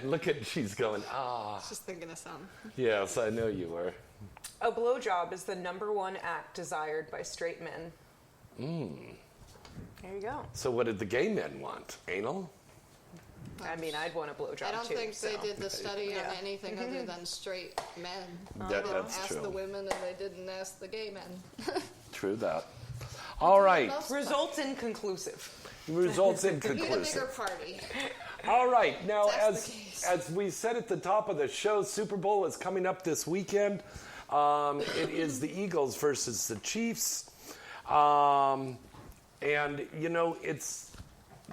Look at, she's going, Just thinking of some. Yes, I know you were. A blowjob is the #1 act desired by straight men. There you go. So what did the gay men want? Anal? I mean, I'd want a blowjob I don't too. think they did the study Yeah. on anything other than straight men. That- They that's asked true. the women and they didn't ask the gay men. True that. All right. Results inconclusive. Results Need a bigger inconclusive. party. All right. Now, That's the case. as we said at the top of the show, Super Bowl is coming up this weekend. It is the Eagles versus the Chiefs. And, you know, it's,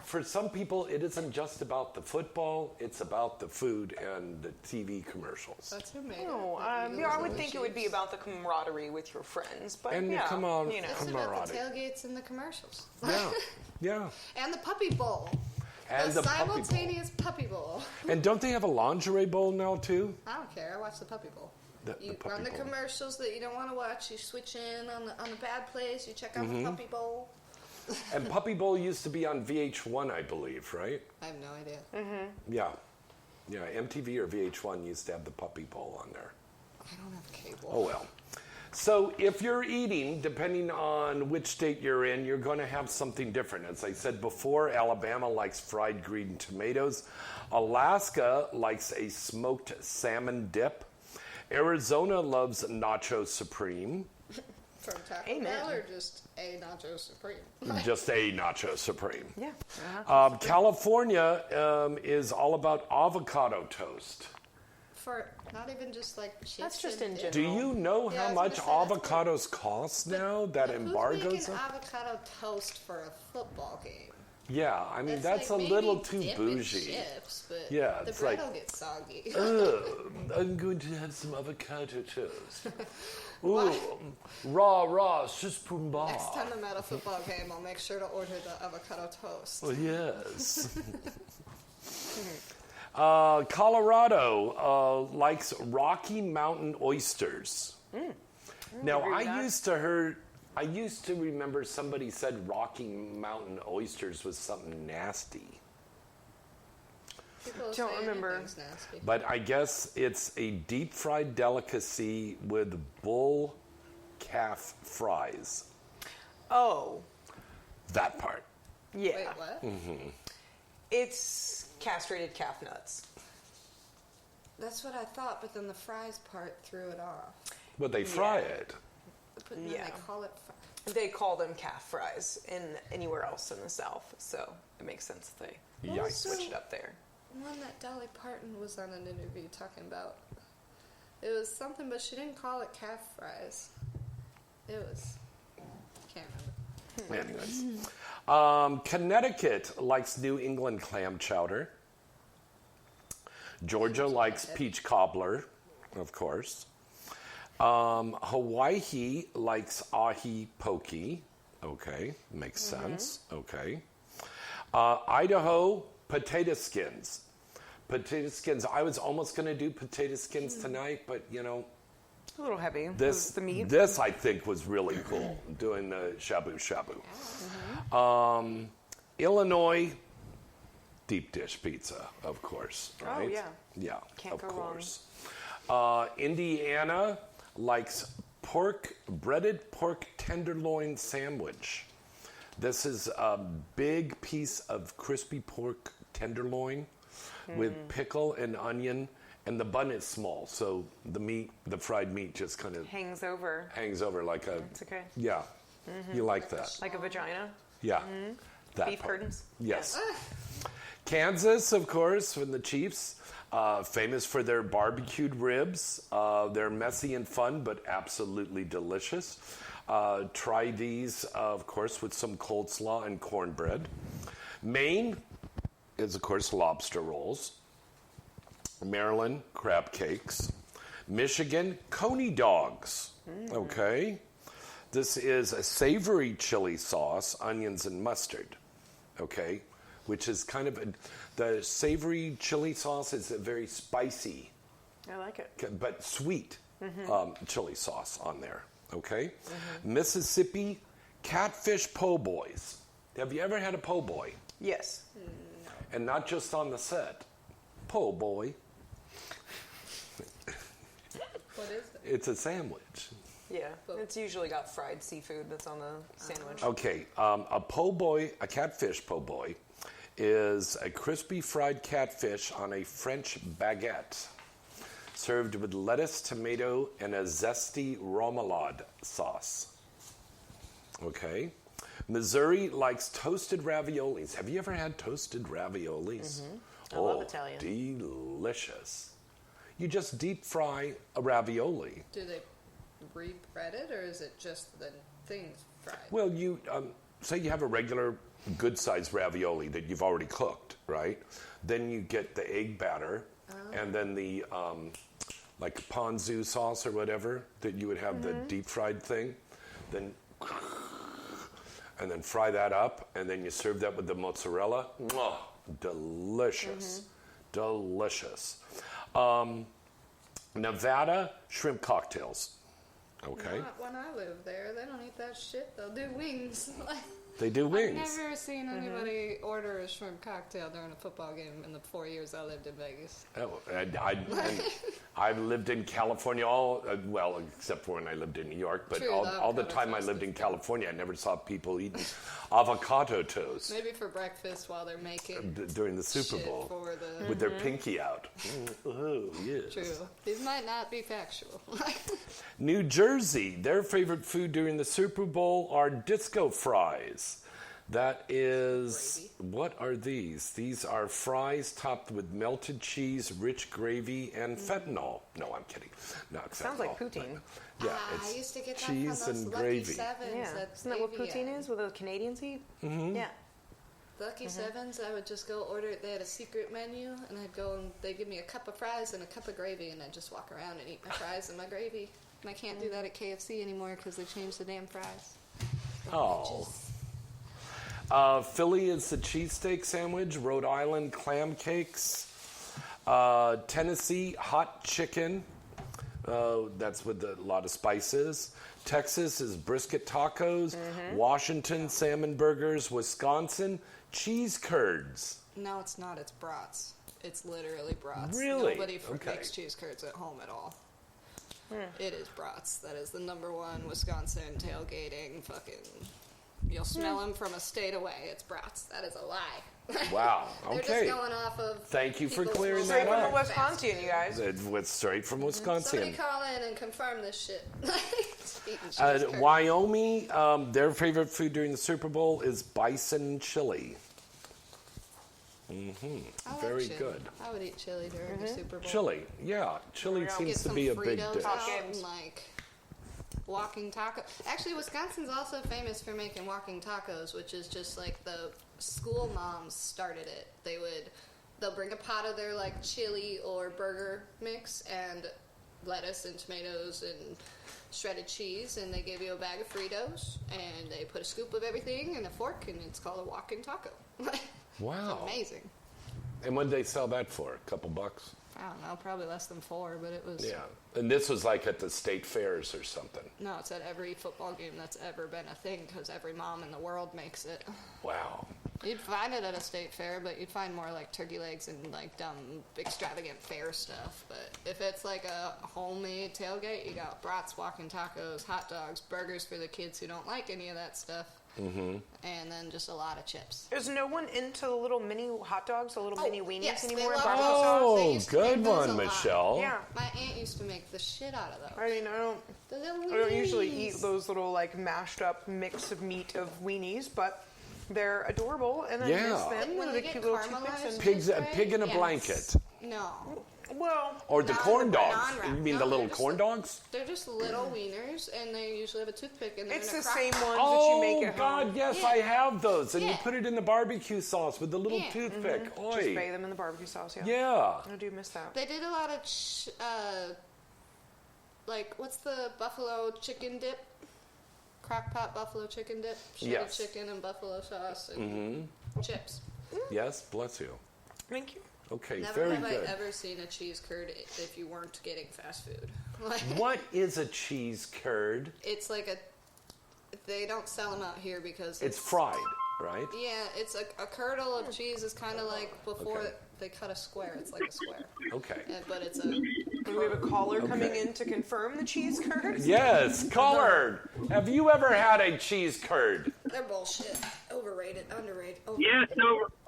for some people, it isn't just about the football. It's about the food and the TV commercials. That's who made No, it. I would think it would be about the camaraderie with your friends, but And yeah, come on, you know. It's about the camaraderie. tailgates and the commercials. Yeah. Yeah. And the puppy bowl. And the puppy bowl. simultaneous puppy bowl. And don't they have a lingerie bowl now, too? I don't care. I watch the puppy bowl. The You puppy run the bowl. commercials that you don't want to watch. You switch in on the bad place. You check out Mm-hmm. the puppy bowl. And Puppy Bowl used to be on VH1, I believe, right? I have no idea. Yeah. Yeah, MTV or VH1 used to have the Puppy Bowl on there. I don't have cable. Oh, well. So if you're eating, depending on which state you're in, you're going to have something different. As I said before, Alabama likes fried green tomatoes. Alaska likes a smoked salmon dip. Arizona loves Nacho Supreme. From Taco Amen. Bell or just a Nacho Supreme? Just a Nacho Supreme. Yeah. California is all about avocado toast. For not even just like chips. That's just and in dip. Do you know Yeah, I how was much gonna say, that's avocados cost now that Who's embargoes making are? avocado toast for a football game? Yeah, I mean, that's like a maybe little too dip and bougie. Chips, but Yeah, the it's bread like- will get soggy. I'm going to have some avocado toast. Ooh, raw, suspumba. Next time I'm at a football game, I'll make sure to order the avocado toast. Oh, yes. Colorado likes Rocky Mountain oysters. Now, I used to remember somebody said Rocky Mountain oysters was something nasty. People Don't say remember. anything's nasty. But I guess it's a deep fried delicacy with bull calf fries. Oh, That part. yeah. Wait, what? It's castrated calf nuts. That's what I thought, but then the fries part threw it off. But they fry Yeah. it. But then Yeah. they call it They call them calf fries in anywhere else in the South, so it makes sense that they Yikes. switch it up there. one that Dolly Parton was on an interview talking about. It was something, but she didn't call it calf fries. It was, can't remember. Anyways. Connecticut likes New England clam chowder. Georgia likes peach cobbler, of course. Hawaii likes ahi poke. Okay, makes sense. Okay. Idaho, potato skins. Potato skins. I was almost going to do potato skins tonight, but you know, A little heavy. this the meat. this I think was really cool. Doing the shabu shabu. Illinois, deep dish pizza, of course. Oh, Right? yeah. Yeah, Can't of go wrong. course. Indiana likes breaded pork tenderloin sandwich. This is a big piece of crispy pork tenderloin with pickle and onion, and the bun is small, so the fried meat just kind of Hangs over. hangs over like a. It's okay. Yeah, you like that? Like a vagina. Yeah, that Beef part. curtains. Yes. Kansas, of course, from the Chiefs, famous for their barbecued ribs. They're messy and fun, but absolutely delicious. Try these, of course, with some coleslaw and cornbread. Maine is, of course, lobster rolls. Maryland, crab cakes. Michigan, coney dogs. Okay. This is a savory chili sauce, onions, and mustard. Okay. Which is kind of the savory chili sauce is a very spicy, I like it. but sweet chili sauce on there. Okay. Mississippi, catfish po' boys. Have you ever had a po' boy? Yes. And not just on the set. Po' boy. What is it? It's a sandwich. Yeah. It's usually got fried seafood that's on the sandwich. Okay, a po' boy, a catfish po' boy, is a crispy fried catfish on a French baguette, served with lettuce, tomato, and a zesty remoulade sauce. Okay. Missouri likes toasted raviolis. Have you ever had toasted raviolis? I love Italian. Delicious. You just deep fry a ravioli. Do they re-bread it, or is it just the things fried? Well, you say you have a regular good-sized ravioli that you've already cooked, right? Then you get the egg batter, and then the like ponzu sauce or whatever that you would have the deep fried thing, then and then fry that up, and then you serve that with the mozzarella. Mwah, delicious, delicious. Nevada shrimp cocktails. Okay. Not when I live there. They don't eat that shit. They'll do wings. They do wings. I've never seen anybody order a shrimp cocktail during a football game in the 4 years I lived in Vegas. Oh, and I've lived in California well, except for when I lived in New York, but True, all the avocado time I toast lived is in good. California, I never saw people eating avocado toast Maybe for breakfast while they're making during the Super shit Bowl for the... with their pinky out. Oh, yes. True. These might not be factual. New Jersey, their favorite food during the Super Bowl are disco fries. That is, what are these? These are fries topped with melted cheese, rich gravy, and fentanyl. No, I'm kidding. Not fentanyl. Sounds like poutine. Yeah, I it's used to get that cheese from those and Lucky gravy. Sevens. Yeah. Isn't that what poutine is? What the Canadians eat? Yeah. Lucky Sevens, I would just go order it. They had a secret menu, and I'd go and they'd give me a cup of fries and a cup of gravy, and I'd just walk around and eat my fries and my gravy. And I can't do that at KFC anymore because they changed the damn fries. Oh. Philly is the cheesesteak sandwich. Rhode Island, clam cakes. Tennessee, hot chicken. That's with a lot of spices. Texas is brisket tacos. Washington, salmon burgers. Wisconsin, cheese curds. No, it's not. It's brats. It's literally brats. Really? Nobody Okay. makes cheese curds at home at all. It is brats. That is the #1 Wisconsin tailgating fucking... You'll smell them from a state away. It's brats. That is a lie. Wow. They're Okay. just going off of... Thank you for people's clearing Straight that from up. Wisconsin, you guys. It was straight from Wisconsin. Somebody call in and confirm this shit. Eating cheese curds. Wyoming, their favorite food during the Super Bowl is bison chili. I like Very chili. good. I would eat chili during the Super Bowl. Chili, yeah. Chili Get seems Get to some be a big Fritos dish. out Games. and like walking taco. Actually, Wisconsin's also famous for making walking tacos, which is just like the school moms started it. They'll bring a pot of their like chili or burger mix and lettuce and tomatoes and shredded cheese, and they give you a bag of Fritos, and they put a scoop of everything in a fork, and it's called a walking taco. Wow. It's amazing. And what did they sell that for? A couple bucks? I don't know, probably less than 4, but it was... Yeah. And this was like at the state fairs or something. No, it's at every football game that's ever been a thing, because every mom in the world makes it. Wow. You'd find it at a state fair, but you'd find more like turkey legs and like dumb, extravagant fair stuff. But if it's like a homemade tailgate, you got brats, walking tacos, hot dogs, burgers for the kids who don't like any of that stuff, and then just a lot of chips. Is no one into the little mini hot dogs, the little mini weenies yes, they anymore? love Barbecue those. sauce? They Oh, used to good make those one, a lot. Michelle. Yeah. My aunt used to make the shit out of those. I mean, I don't usually eat those little like mashed up mix of meat of weenies, but they're adorable and I Yeah. miss them. When the they get cute little caramelized, toothpicks and Pigs, a right? pig in a Yes. blanket. No. Well, Or the Non- corn dogs? non-wrap. You mean No, the little they're just corn dogs? They're just little wieners, and they usually have a toothpick, and they're it's in a the crock same pot. ones that you make Oh, at God, home. yes, Yeah. I have those. And you Yeah. put it in the barbecue sauce with the little Yeah. toothpick. Just Oy. bathe them in the barbecue sauce, yeah. Yeah. I do miss that. They did a lot of, like, what's the buffalo chicken dip? Crock-pot buffalo chicken dip? Shredded Yes. chicken and buffalo sauce and chips. Yes, bless you. Thank you. Okay, Never very have good. I ever seen a cheese curd if you weren't getting fast food. Like, What is a cheese curd? it's like they don't sell them out here because It's fried, right? Yeah, it's a curdle of cheese is kind of like before Okay. they cut a square. It's like a square, Okay. but it's a. Do we have a caller coming Okay. in to confirm the cheese curds? Yes, caller. Have you ever had a cheese curd? They're bullshit. Overrated, underrated, Yes,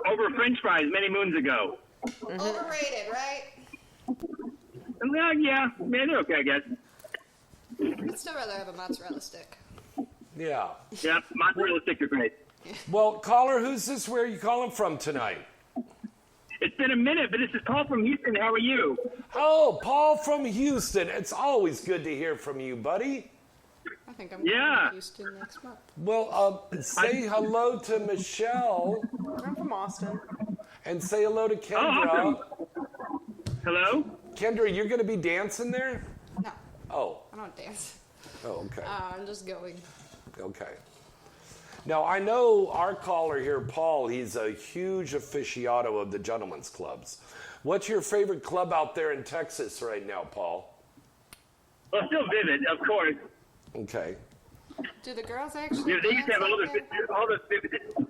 over French fries many moons ago. overrated, right? Yeah, they're okay, I guess. I'd still rather have a mozzarella stick. Yeah. Yeah, mozzarella sticks are great. Well, caller, who's this? Where are you calling from tonight? It's been a minute, but this is Paul from Houston. How are you? Oh, Paul from Houston. It's always good to hear from you, buddy. I think I'm Yeah. going to Houston next month. Well, say hello to Michelle I'm from Austin. and say hello to Kendra. awesome. Hello? Kendra, you're going to be dancing there? No, Oh, I don't dance. oh, okay. I'm just going. Okay. Now, I know our caller here, Paul, he's a huge aficionado of the gentlemen's clubs. What's your favorite club out there in Texas right now, Paul? Well, still Vivid, of course. Okay. Do the girls actually They used to have dance all like that?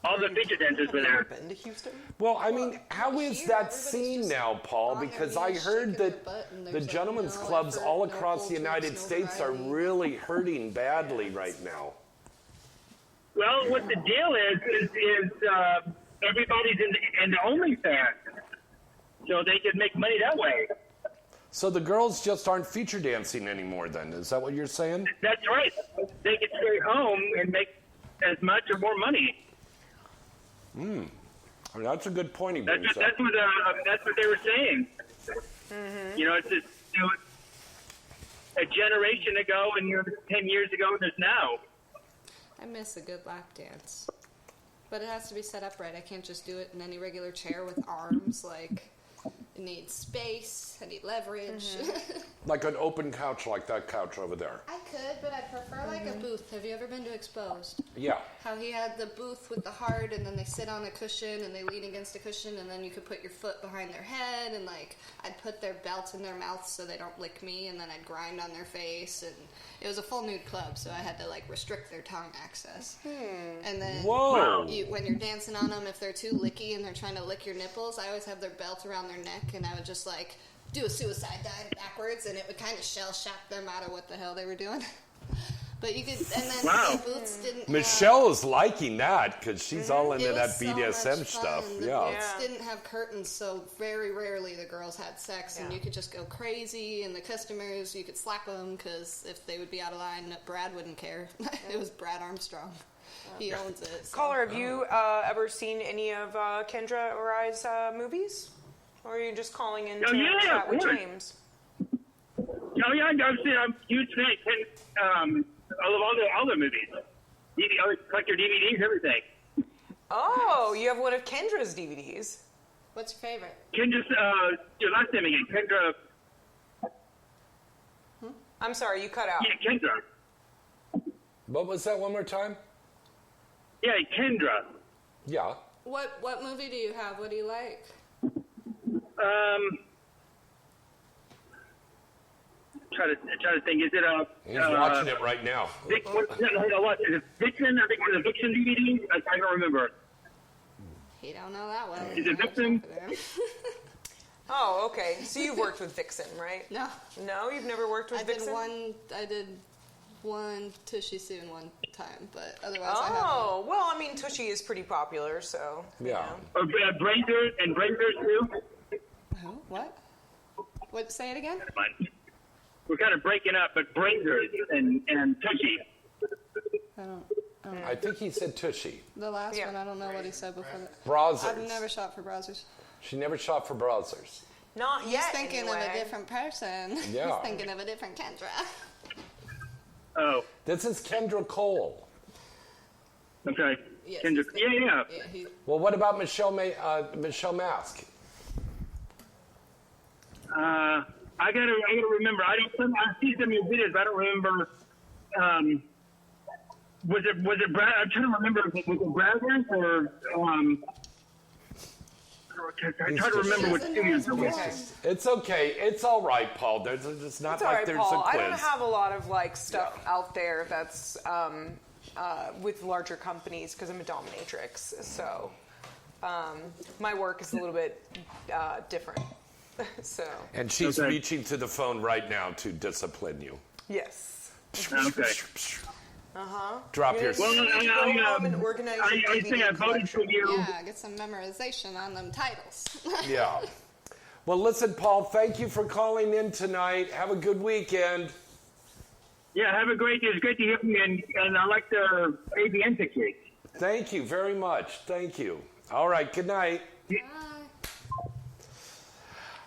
all the feature dancers were there. Been to Houston? Well, I mean, how is here, that everybody's scene just now, Paul? on their Because I knees, heard shaking their that butt, and the there's like, gentlemen's no clubs effort, all no across the culture, United no States are variety. really hurting badly right now. Well, what the deal is everybody's in the OnlyFans, so they can make money that way. So the girls just aren't feature dancing anymore then, is that what you're saying? That's right. They can stay home and make as much or more money. I mean, that's a good point he That's brings what, up. that's what they were saying. You know, it's just a generation ago and 10 years ago, there's now. I miss a good lap dance. But it has to be set up right. I can't just do it in any regular chair with arms. Like, it needs space. I need leverage. Like an open couch like that couch over there. I could, but I'd prefer like a booth. Have you ever been to Exposed? Yeah. How he had the booth with the heart, and then they sit on a cushion, and they lean against a cushion, and then you could put your foot behind their head, and like I'd put their belt in their mouth so they don't lick me, and then I'd grind on their face, and it was a full nude club, so I had to like restrict their tongue access. And then Whoa. when you're dancing on them, if they're too licky and they're trying to lick your nipples, I always have their belt around their neck, and I would just like do a suicide dive backwards, and it would kind of shell shock them out of what the hell they were doing. But you could, and then Wow. the booths didn't. Michelle is liking that because she's all into It that was so BDSM much stuff. fun. The Yeah. booths didn't have curtains, so very rarely the girls had sex, and you could just go crazy. And the customers, you could slap them because if they would be out of line, Brad wouldn't care. It was Brad Armstrong. He owns it. So. Caller, have you ever seen any of Kendra or I's movies? Or are you just calling in to yeah, chat of with course. James? Oh yeah, I'm a huge fan. I love all the movies. I collect your DVDs, everything. Oh, you have one of Kendra's DVDs. What's your favorite? Kendra's, your last name again, Kendra. I'm sorry, you cut out. Yeah, Kendra. What was that one more time? Yeah, Kendra. Yeah. What movie do you have? What do you like? Try to think. Is it a? He's watching it right now. Is it Vixen? I think one of the Vixen DVDs. I don't remember. He don't know that well. Is it Vixen? Oh, okay. So you've worked with Vixen, right? No, No, you've never worked with I did Vixen? I did one Tushy Soon one time, but otherwise I haven't. Oh, well, I mean, Tushy is pretty popular, so. you Yeah. know. Brazers too. Who? What? What? Say it again. We're kind of breaking up, but Brazers and Tushy. I don't. I think he said Tushy. The last Yeah. one, I don't know what he said before that. Browsers. I've never shot for browsers. She never shot for browsers. Not He's yet. thinking anyway. of a different person. Yeah. He's thinking of a different Kendra. Oh, This is Kendra Cole. okay. Yes, Kendra, he's thinking- yeah. he- Well, what about Michelle Masque? I gotta remember. I see some of your videos. I don't remember. Was it Brad? I'm trying to remember. Was it Bradley or I try to remember what studios it was. It's okay. It's all right, Paul. It's not It's all like right, there's Paul. a quiz. I don't have a lot of like stuff out there that's with larger companies because I'm a dominatrix. So my work is a little bit different. So And she's Okay. reaching to the phone right now to discipline you. yes. Okay. Drop your. Well, Well, You go home and organize your I think I DVD voted for collection. you. Yeah, get some memorization on them titles. Yeah. Well, listen, Paul. Thank you for calling in tonight. Have a good weekend. Yeah, have a great day. It's great to hear from you, and I like the ABN cake. Thank you very much. Thank you. All right. Good night.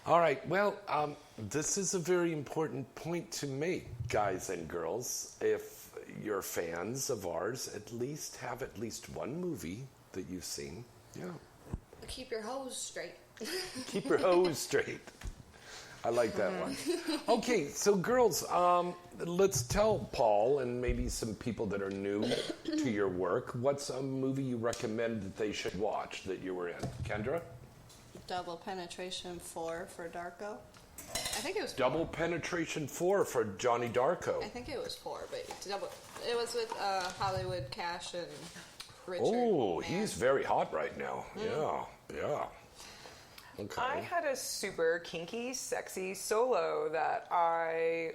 All right. Well, this is a very important point to make, guys and girls. If you're fans of ours, at least have at least one movie that you've seen. Yeah. Keep your hose straight. Keep your hose straight. I like that one. Okay, so girls, let's tell Paul and maybe some people that are new to your work, what's a movie you recommend that they should watch that you were in? Kendra? Double Penetration 4 for Darko. I think it was Double Penetration 4 for Johnny Darko. I think it was 4, but it was with Hollywood Cash and Richard. Oh, Mann. he's very hot right now. Yeah. Okay. I had a super kinky, sexy solo that I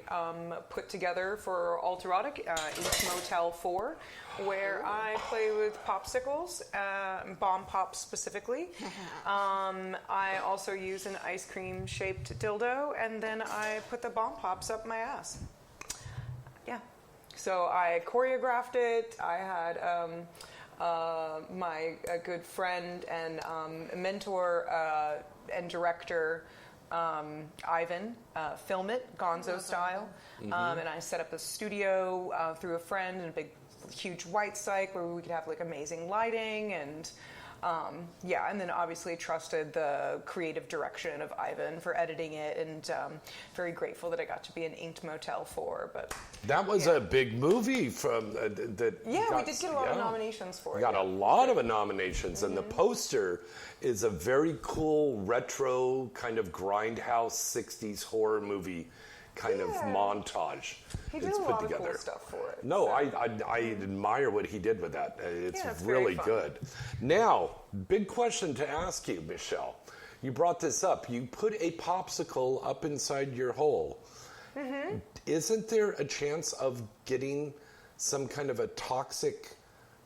put together for Alterotic in Motel 4, where I play with popsicles, bomb pops specifically. I also use an ice cream shaped dildo, and then I put the bomb pops up my ass. Yeah. So I choreographed it. I had my good friend and mentor and director Ivan film it Gonzo style, and I set up a studio through a friend in a big huge white psych where we could have like amazing lighting and and then obviously trusted the creative direction of Ivan for editing it, and very grateful that I got to be in Inked Motel 4. But That was a big movie from that. yeah, we did get a lot of nominations for it. Got yeah. a lot of nominations, and the poster is a very cool retro kind of grindhouse 60s horror movie kind of montage. He did it's a put lot together. of cool stuff for it. No, so. I admire what he did with that. It's Yeah, it's very really fun. good. Now, big question to ask you, Michelle. You brought this up. You put a popsicle up inside your hole. Mm-hmm. Isn't there a chance of getting some kind of a toxic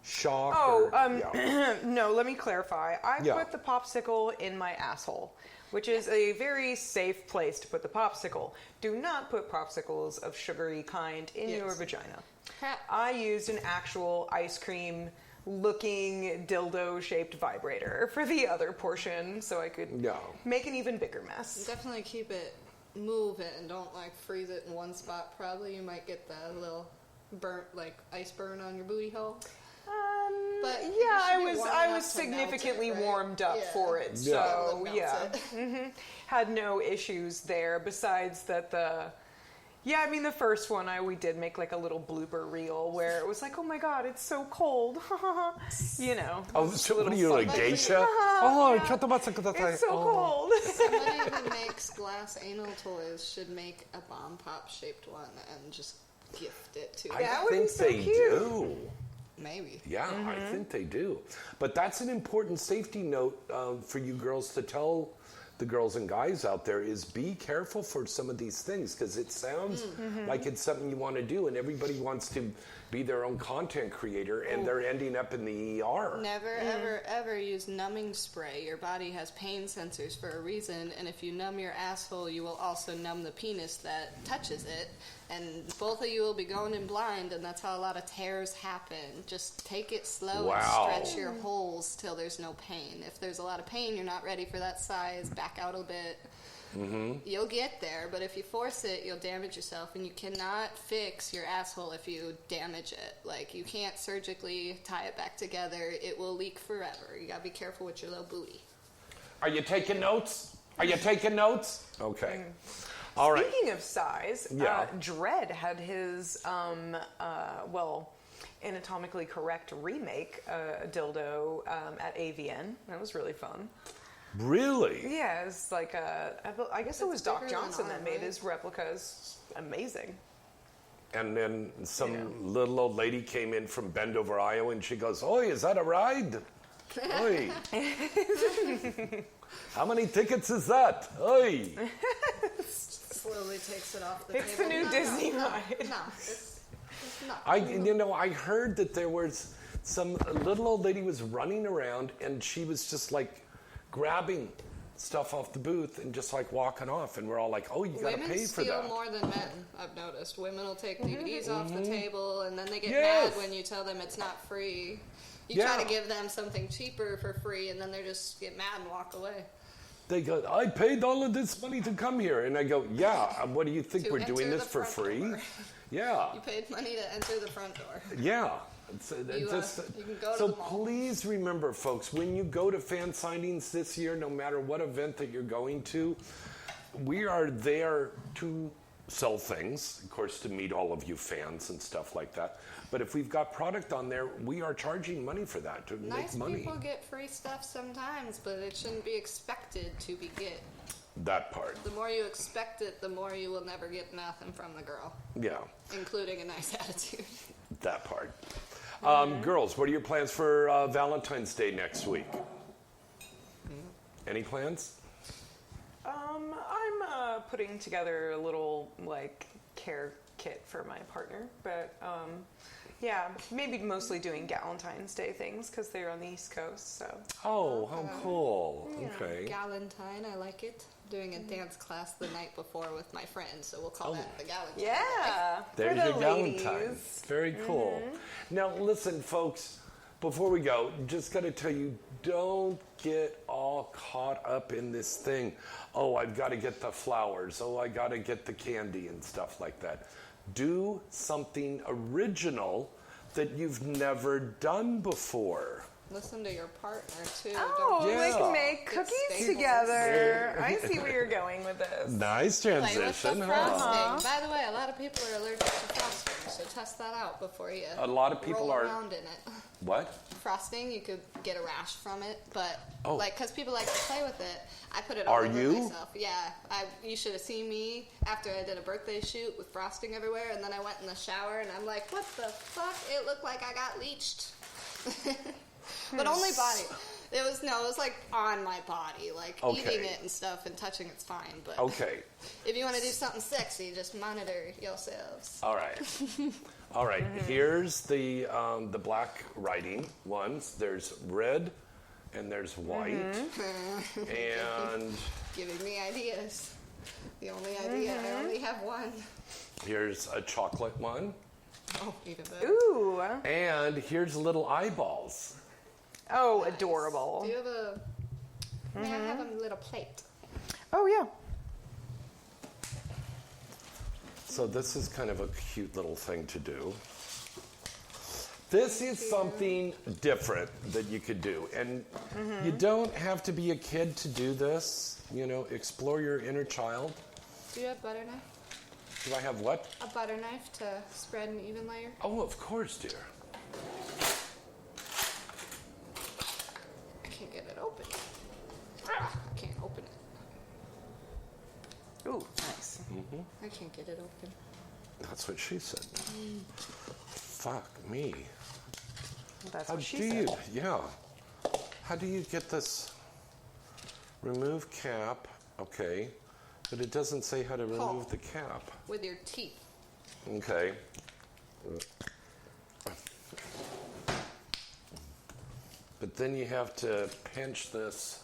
shock? Oh, or, no, let me clarify. I Yeah. put the popsicle in my asshole, which is a very safe place to put the popsicle. Do not put popsicles of sugary kind in your vagina. Crap. I used an actual ice cream looking dildo shaped vibrator for the other portion so I could make an even bigger mess. Definitely move it and don't like freeze it in one spot. Probably you might get the little burnt like ice burn on your booty hole. But yeah, you should I be was warm I enough was to melt significantly it, right? warmed up for it, Yeah. so Melt yeah, it. had no issues there. Besides that, the first one we did make like a little blooper reel where it was like, oh my god, it's so cold, you know. Oh, just so a what are little you, like fun. geisha? It's so cold. Somebody who makes glass anal toys should make a bomb pop shaped one and just gift it to I them. would be think so they cute. do. Maybe. Yeah, I think they do. But that's an important safety note for you girls to tell the girls and guys out there is be careful for some of these things because it sounds like it's something you want to do and everybody wants to be their own content creator and they're ending up in the ER. Never, ever, ever use numbing spray. Your body has pain sensors for a reason, and if you numb your asshole, you will also numb the penis that touches it, and both of you will be going in blind, and that's how a lot of tears happen. Just take it slow Wow. and stretch your holes till there's no pain. If there's a lot of pain, you're not ready for that size, back out a bit. you'll get there, but if you force it, you'll damage yourself, and you cannot fix your asshole if you damage it. Like, you can't surgically tie it back together. It will leak forever. You gotta be careful with your little booty. Are you taking notes? Are you taking notes? Okay. All right. Speaking of size, Yeah. Dredd had his, anatomically correct remake dildo at AVN. That was really fun. Really? Yeah, it was like I guess it was It's Doc bigger than Johnson that ours, made right? his replicas. Amazing. And then some little old lady came in from Bendover, Iowa, and she goes, "Oi, is that a ride? Oi. How many tickets is that? Oi." Slowly takes it off the It's table. the new Disney ride. No, it's not. I heard that there was some little old lady was running around, and she was just like grabbing stuff off the booth and just like walking off, and we're all like, "Oh, you got to Women pay for steal that." more than men, I've noticed. Women will take DVDs off the table, and then they get Yes. mad when you tell them it's not free. You try Yeah. to give them something cheaper for free, and then they just get mad and walk away. They go, "I paid all of this money to come here," and I go, "Yeah. What do you think To we're doing enter this the for front free?" door. Yeah. You paid money to enter the front door. Yeah. You can go to So the mall. please remember, folks, when you go to fan signings this year, no matter what event that you're going to, we are there to sell things, of course, to meet all of you fans and stuff like that. But if we've got product on there, we are charging money for that to Nice make money. people get free stuff sometimes, but it shouldn't be expected to be get. That part. The more you expect it, the more you will never get nothing from the girl, Yeah, including a nice attitude. that part. Girls, what are your plans for Valentine's Day next week? Any plans? I'm putting together a little like care kit for my partner, but yeah, maybe mostly doing Valentine's Day things because they're on the East Coast. So Oh, how cool. Okay. Galentine, I like it. Doing a dance class the night before with my friends, so we'll call that the Galentine. yeah, There's for your the Valentine. ladies. Very cool. Now, listen, folks, before we go, just got to tell you, don't get all caught up in this thing. Oh, I've got to get the flowers. Oh, I got to get the candy and stuff like that. Do something original that you've never done before. Listen to your partner too. Oh, Don't Yeah. like make Get cookies staples. together. I see where you're going with this. Nice Play with the transition, huh? frosting. By the way, a lot of people are allergic to frosting, so test that out before you. A lot of people roll are- around in it. What? Frosting, you could get a rash from it, but Oh. like, cause people like to play with it, I put it Are all over you? myself. Yeah, you should have seen me after I did a birthday shoot with frosting everywhere, and then I went in the shower, and I'm like, what the fuck? It looked like I got leached. But only body. It was like on my body, like Okay. eating it and stuff and touching it's fine. But Okay. if you want to do something sexy, just monitor yourselves. All right. All right. Here's the black writing ones. There's red and there's white. And Giving me ideas. The only idea, I only have one. here's a chocolate one. Oh, even better. Ooh. And here's little eyeballs. Oh, adorable. Do you have a? May I have a little plate? Oh, yeah. So this is kind of a cute little thing to do. This is something different that you could do. And you don't have to be a kid to do this. You know, explore your inner child. Do you have butter knife? Do I have what? A butter knife to spread an even layer? Oh, of course, dear. I can't get it open. I can't open it. Ooh, nice. I can't get it open. That's what she said. Fuck me. That's How what she do said. you? Yeah. How do you get this? Remove cap. Okay. But it doesn't say how to remove the cap. With your teeth. Okay. But then you have to pinch this.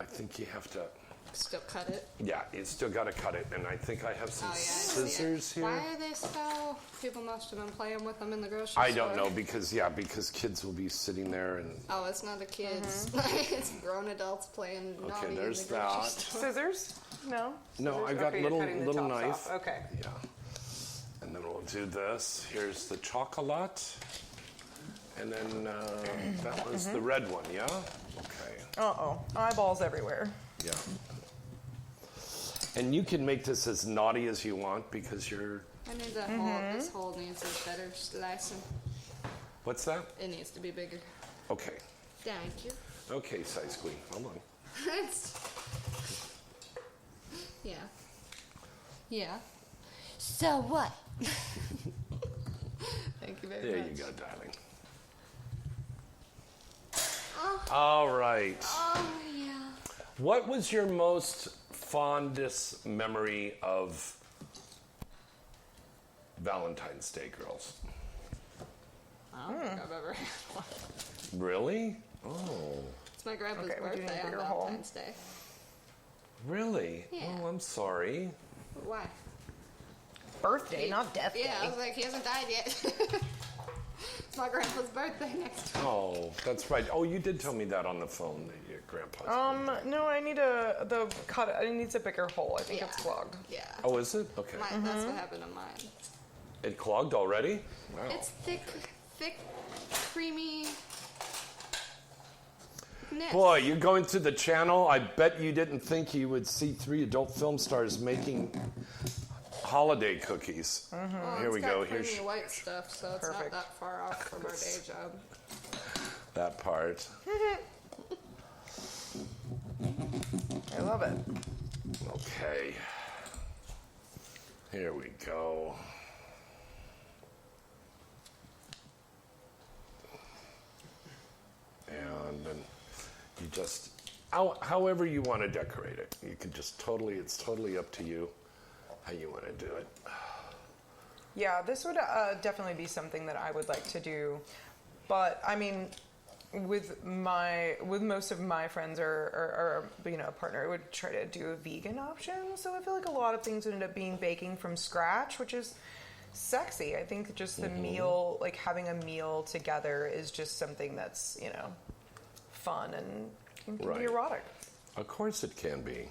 I think you have to. still cut it. Yeah, you still got to cut it, and I think I have some scissors here. Why are they so? People must have been playing with them in the grocery I store. don't know because kids will be sitting there and. Oh, it's not the kids. It's grown adults playing naughty in the there's grocery that. store. Scissors? No. No, Scissors? I've got Okay, you're cutting the little tops knife. off. Okay. Yeah. And then we'll do this. Here's the chocolate. And then that was the red one, yeah? Okay. Uh-oh. Eyeballs everywhere. Yeah. And you can make this as naughty as you want because you're. I need that hole. This hole needs a better slicing. What's that? It needs to be bigger. Okay. Thank you. Okay, size queen. Hold on. Yeah. Yeah. So what? Thank you very There much. you go, darling. All right. Oh, yeah. What was your most fondest memory of Valentine's Day, girls? I don't think I've ever had one. Really? Oh, It's my grandpa's Okay, we do need a birthday on bigger hole. Valentine's Day. really? Yeah. Oh, I'm sorry. Why? Birthday, not death Yeah, I day. was like, he hasn't died yet. It's my grandpa's birthday next week. Oh, that's right. Oh, you did tell me that on the phone that your grandpa's. No, I need it needs a bigger hole. I think it's clogged. Yeah. Oh, is it? Okay. That's what happened to mine. It clogged already? Wow. It's thick, creamy. Boy, you're going to the channel. I bet you didn't think you would see 3 adult film stars making holiday cookies. Well, Here we it's got go. creamy Here's white stuff, so it's Perfect. not that far off from our day job. that part. I love it. Okay. Here we go. And then you just, however you want to decorate it. You can just it's totally up to you how you want to do it. Yeah, this would definitely be something that I would like to do, but I mean, with most of my friends or a partner would try to do a vegan option. So I feel like a lot of things would end up being baking from scratch, which is sexy. I think just the meal, like having a meal together, is just something that's fun and can Right. be erotic. Of course it can be.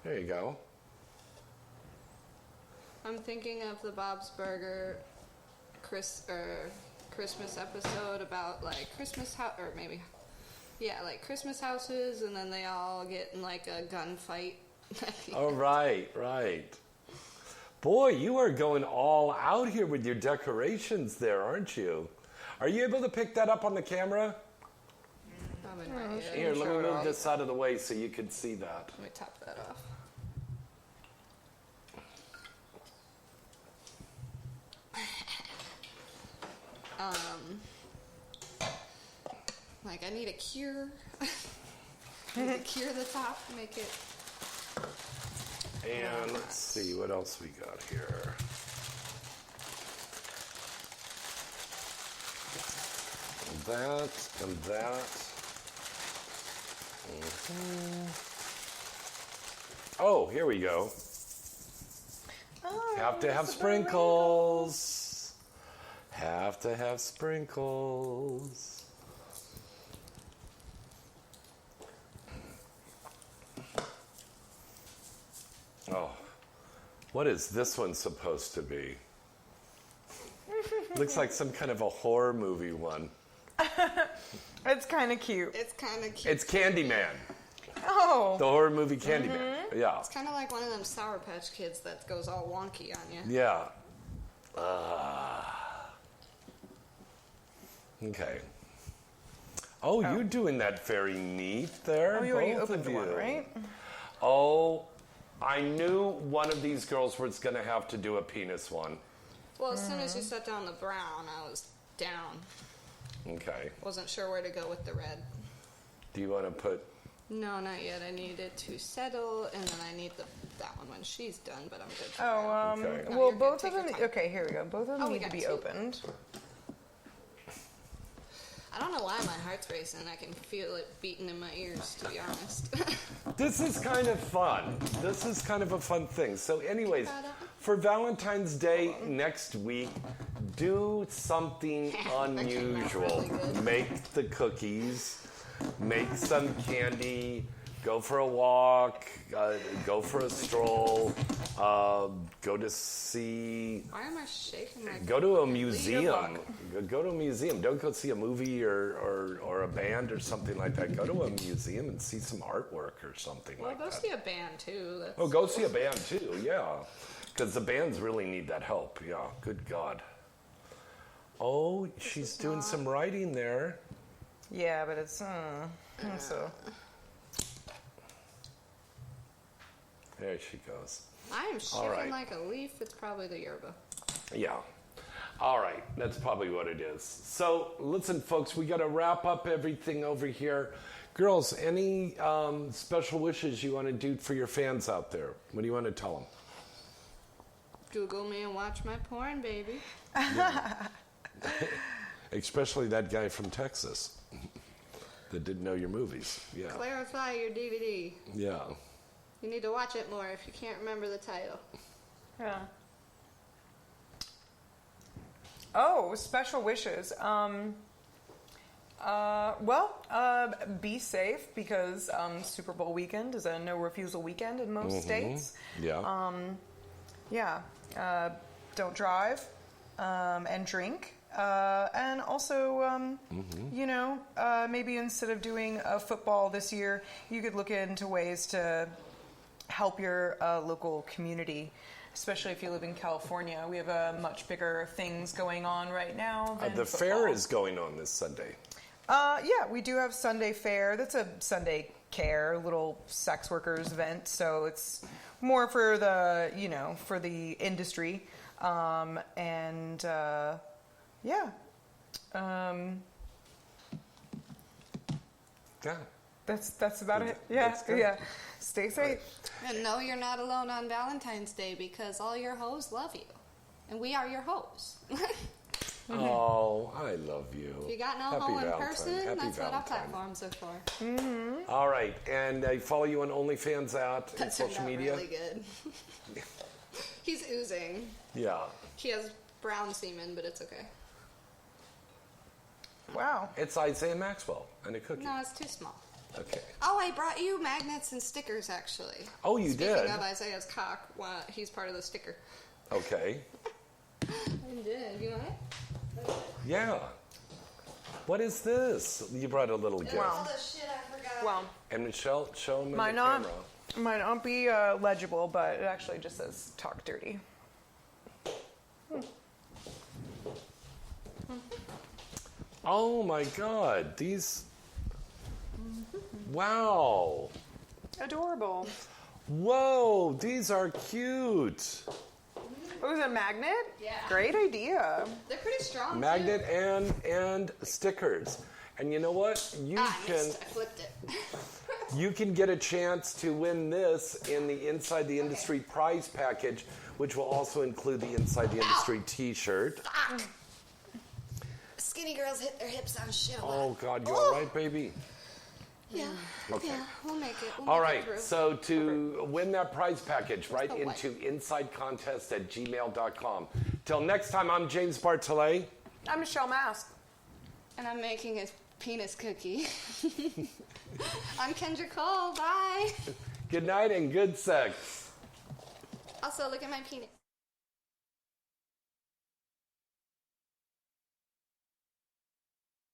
There you go. I'm thinking of the Bob's Burger Christmas episode about like Christmas house, or maybe, yeah, like Christmas houses, and then they all get in like a gunfight. Oh, right. Boy, you are going all out here with your decorations there, aren't you? Are you able to pick that up on the camera? Probably not yet. Here, let me show it move off. this out of the way so you can see that. Let me top that off. Like I need a cure. I need to cure the top, make it. And let's see what else we got here. That and that. Oh, here we go. Oh, Have to have sprinkles. Have to have sprinkles. Oh, what is this one supposed to be? Looks like some kind of a horror movie one. It's kind of cute. It's kind of cute. It's Candyman, Oh, the horror movie Candyman. Yeah, It's kind of like one of them Sour Patch Kids that goes all wonky on you. yeah. Okay. Oh, you're doing that very neat there. oh, you already both opened of the one, you. right? Oh, I knew one of these girls was going to have to do a penis one. Well, as soon as you set down the brown, I was down. Okay. Wasn't sure where to go with the red. Do you want to put? No, not yet. I need it to settle, and then I need that one when she's done. But I'm good. For Oh, now. Okay. No, well, you're good. both Take of your them. time. Okay, here we go. Both of them Oh, we need to got be two. opened. I don't know why my heart's racing. I can feel it beating in my ears, to be honest. This is kind of fun. This is kind of a fun thing. So anyways, for Valentine's Day next week, do something unusual. Make the cookies, make some candy, go for a walk, go for a stroll, go to see... Why am I shaking like Go to a museum. Go to a museum. Don't go see a movie or a band or something like that. Go to a museum and see some artwork or something Well, like go that. see a band, too. That's... Oh, go see a band too, yeah. Because the bands really need that help, yeah. Good God. Oh, she's doing some writing there. Yeah, but it's so. There she goes. I am shaking right. like a leaf. It's probably the yerba. Yeah. All right, that's probably what it is. So, listen, folks, we got to wrap up everything over here. Girls, any special wishes you want to do for your fans out there? What do you want to tell them? Google me and watch my porn, baby. Especially that guy from Texas that didn't know your movies. Yeah. Clarify your DVD. Yeah. You need to watch it more if you can't remember the title. Yeah. Oh, special wishes. Be safe because Super Bowl weekend is a no refusal weekend in most states. Yeah. Don't drive and drink. And also, maybe instead of doing a football this year, you could look into ways to help your local community, especially if you live in California. We have much bigger things going on right now than The football. fair is going on this Sunday. Yeah, we do have Sunday Fair. That's a Sunday Care, little sex workers event. So it's more for the, for the industry. Yeah. Yeah. That's about it. Yeah, That's good. yeah. Stay safe. And no, you're not alone on Valentine's Day because all your hoes love you. And we are your hoes. Oh, I love you. If you got no Happy hoe in Valentine. person, Happy that's what our Valentine. platforms are for. All right, and I follow you on OnlyFans out in That turned social out media. really good. He's oozing. Yeah. He has brown semen, but it's okay. Wow. It's Isaiah Maxwell and a cookie. No, it's too small. Okay. Oh, I brought you magnets and stickers, actually. Oh, you Speaking did? of Isaiah's cock, well, he's part of the sticker. Okay. I did. You want it? Yeah. What is this? You brought a little gift. Wow. All the shit I forgot. Well, And Michelle, show him in might the not, camera. might not be legible, but it actually just says "talk dirty." Oh my God, these. Wow. Adorable. Whoa, these are cute. Oh, is it a magnet? Yeah. Great idea. They're pretty strong. Magnet and stickers. And you know what? I flipped it. You can get a chance to win this in the Inside the Industry prize package, which will also include the Inside the Industry t-shirt. Fuck. Skinny girls hit their hips on show. Oh God, you all right, baby? Yeah. Okay. Yeah, we'll make it. We'll All make right, it through. so to win that prize package, write the into insidecontest@gmail.com. Till next time, I'm James Bartolet. I'm Michelle Masque. And I'm making a penis cookie. I'm Kendra Cole. Bye. Good night and good sex. Also, look at my penis.